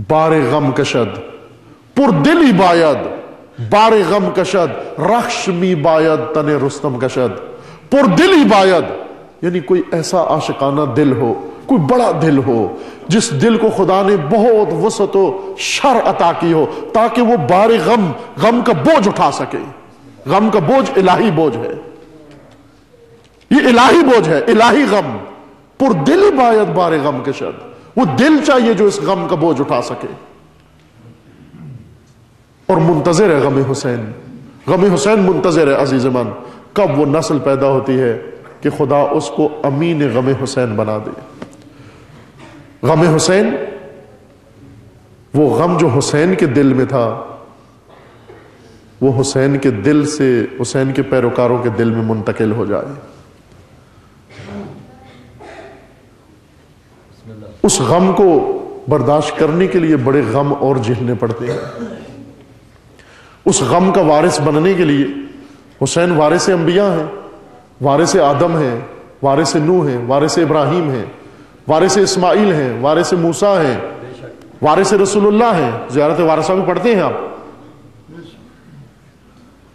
بار غم کشد، پردلی باید بار غم کشد، رخش می باید تن رستم کشد۔ پردلی باید یعنی کوئی ایسا عاشقانہ دل ہو، کوئی بڑا دل ہو، جس دل کو خدا نے بہت وسعت و شر عطا کی ہو تاکہ وہ بار غم کا بوجھ اٹھا سکے۔ غم کا بوجھ الہی بوجھ ہے، یہ الہی بوجھ ہے، الہی غم۔ پردل باید بار غم کشد، وہ دل چاہیے جو اس غم کا بوجھ اٹھا سکے۔ اور منتظر ہے غم حسین، غم حسین منتظر ہے عزیز من، کب وہ نسل پیدا ہوتی ہے کہ خدا اس کو امین غم حسین بنا دے۔ غم حسین، وہ غم جو حسین کے دل میں تھا، وہ حسین کے دل سے حسین کے پیروکاروں کے دل میں منتقل ہو جائے۔ اس غم کو برداشت کرنے کے لیے بڑے غم اور جھیلنے پڑتے ہیں۔ اس غم کا وارث بننے کے لیے حسین وارث انبیاء ہیں، وارث آدم ہیں، وارث نوح ہیں، وارث ابراہیم ہیں، وارث اسماعیل ہیں، وارث موسیٰ ہیں، وارث رسول اللہ ہیں۔ زیارت وارثہ میں پڑھتے ہیں آپ،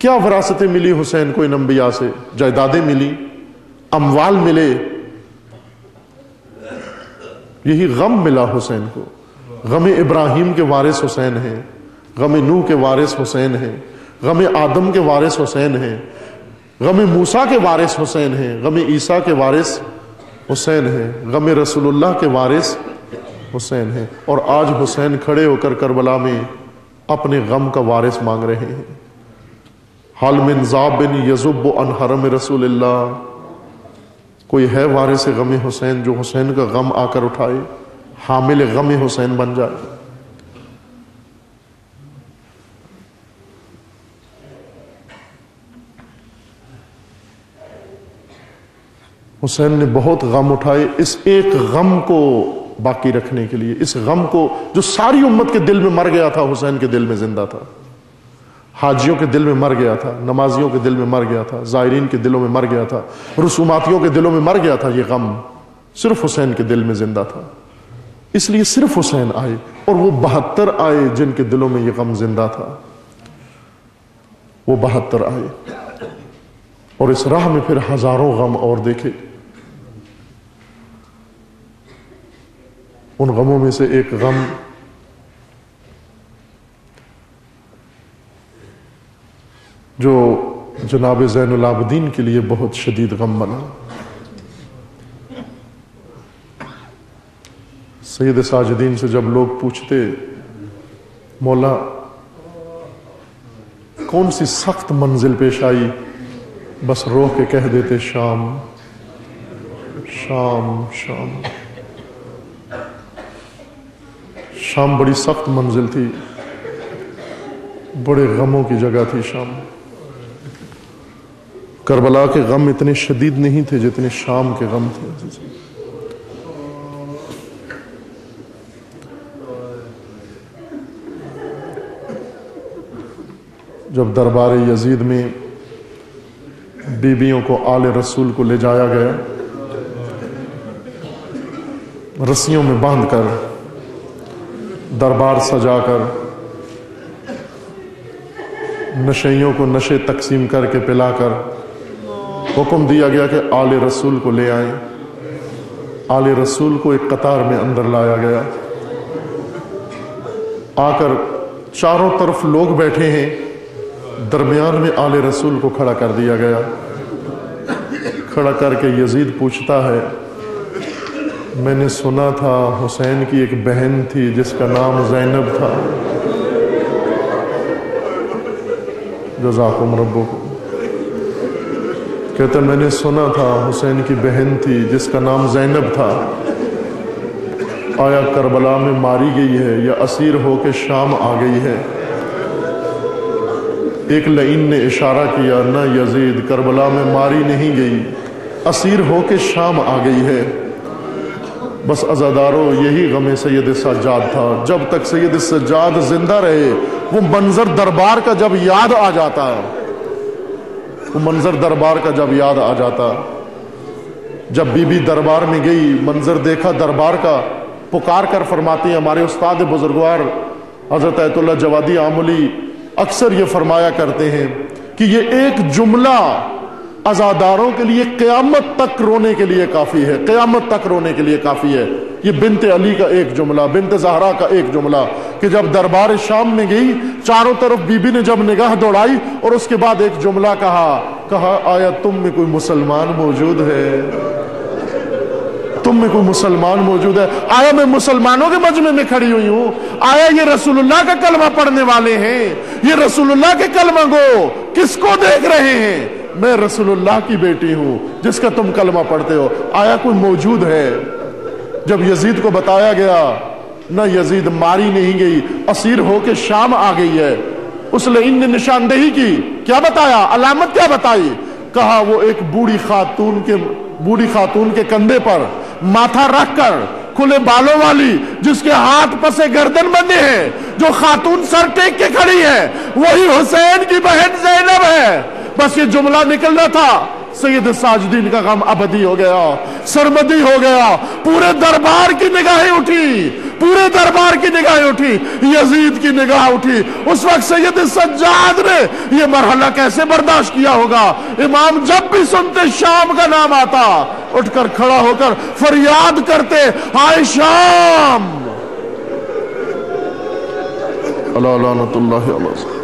کیا وراثتیں ملی حسین کو ان انبیاء سے؟ جائیدادیں ملی، اموال ملے، یہی غم ملا حسین کو۔ غم ابراہیم کے وارث حسین ہیں، غم نوح کے وارث حسین ہیں، غم آدم کے وارث حسین ہیں، غم موسیٰ کے وارث حسین ہیں، غم عیسیٰ کے وارث حسین ہیں، غم رسول اللہ کے وارث حسین ہیں، اور آج حسین کھڑے ہو کر کربلا میں اپنے غم کا وارث مانگ رہے ہیں۔ حال من ذاب یذب عن حرم رسول اللہ، کوئی ہے وارث غم حسین جو حسین کا غم آ کر اٹھائے، حامل غم حسین بن جائے؟ حسین نے بہت غم اٹھائے، اس ایک غم کو باقی رکھنے کے لیے، اس غم کو جو ساری امت کے دل میں مر گیا تھا، حسین کے دل میں زندہ تھا، حاجیوں کے دل میں مر گیا تھا، نمازیوں کے دل میں مر گیا تھا، زائرین کے دلوں میں مر گیا تھا، رسوماتیوں کے دلوں میں مر گیا تھا، یہ غم صرف حسین کے دل میں زندہ تھا، اس لیے صرف حسین آئے، اور وہ 72 آئے جن کے دلوں میں یہ غم زندہ تھا، وہ 72 آئے، اور اس راہ میں پھر ہزاروں غم اور دیکھے۔ ان غموں میں سے ایک غم جو جناب زین العابدین کے لیے بہت شدید غم بنا۔ سید ساجدین سے جب لوگ پوچھتے مولا کون سی سخت منزل پیش آئی، بس رو کے کہہ دیتے شام شام شام۔ شام بڑی سخت منزل تھی، بڑے غموں کی جگہ تھی شام۔ کربلا کے غم اتنے شدید نہیں تھے جتنے شام کے غم تھے۔ جب دربار یزید میں بیویوں کو آل رسول کو لے جایا گیا، رسیوں میں باندھ کر، دربار سجا کر، نشیوں کو نشے تقسیم کر کے پلا کر، حکم دیا گیا کہ آل رسول کو لے آئیں۔ آل رسول کو ایک قطار میں اندر لایا گیا، آ کر چاروں طرف لوگ بیٹھے ہیں، درمیان میں آل رسول کو کھڑا کر دیا گیا۔ کھڑا کر کے یزید پوچھتا ہے، میں نے سنا تھا حسین کی ایک بہن تھی جس کا نام زینب تھا، جزاکم ربکم، کہتا میں نے سنا تھا حسین کی بہن تھی جس کا نام زینب تھا، آیا کربلا میں ماری گئی ہے یا اسیر ہو کے شام آ گئی ہے؟ ایک لعین نے اشارہ کیا، نہ یزید، کربلا میں ماری نہیں گئی، اسیر ہو کے شام آ گئی ہے۔ بس عزادارو، یہی غم سید سجاد تھا۔ جب تک سید سجاد زندہ رہے، وہ منظر دربار کا جب یاد آ جاتا، وہ منظر دربار کا جب یاد آ جاتا، جب بی بی دربار میں گئی، منظر دیکھا دربار کا، پکار کر فرماتی ہیں، ہمارے استاد بزرگوار حضرت آیت اللہ جوادی آملی اکثر یہ فرمایا کرتے ہیں کہ یہ ایک جملہ عزاداروں کے لیے قیامت تک رونے کے لیے کافی ہے، قیامت تک رونے کے لیے کافی ہے۔ یہ بنت علی کا ایک جملہ، بنت زہرا کا ایک جملہ، کہ جب دربار شام میں گئی، چاروں طرف بی بی نے جب نگاہ دوڑائی اور اس کے بعد ایک جملہ کہا آیا تم میں کوئی مسلمان موجود ہے؟ تم میں کوئی مسلمان موجود ہے؟ آیا میں مسلمانوں کے مجمع میں کھڑی ہوئی ہوں؟ آیا یہ رسول اللہ کا کلمہ پڑھنے والے ہیں؟ یہ رسول اللہ کے کلمہ گو کس کو دیکھ رہے ہیں؟ میں رسول اللہ کی بیٹی ہوں جس کا تم کلمہ پڑھتے ہو، آیا کوئی موجود ہے؟ جب یزید کو بتایا گیا، نہ یزید ماری نہیں گئی، اسیر ہو کے شام آ گئی ہے، اس لعین نے نشاندہی کی، کیا بتایا؟ علامت کیا بتائی؟ کہا وہ ایک بوڑھی خاتون کے کندھے پر ماتھا رکھ کر، کھلے بالوں والی، جس کے ہاتھ پسے گردن بندے ہیں، جو خاتون سر ٹیک کے کھڑی ہے، وہی حسین کی بہن زینب ہے۔ بس یہ جملہ نکلنا تھا، سید ساجدین کا غم ابدی ہو گیا، سرمدی ہو گیا، پورے دربار کی نگاہیں اٹھی، پورے دربار کی نگاہیں اٹھی، یزید کی نگاہ اٹھی۔ اس وقت سید سجاد نے یہ مرحلہ کیسے برداشت کیا ہوگا؟ امام جب بھی سنتے شام کا نام آتا، اٹھ کر کھڑا ہو کر فریاد کرتے، ہائے شام، اللہ لعنت اللہ علیہ۔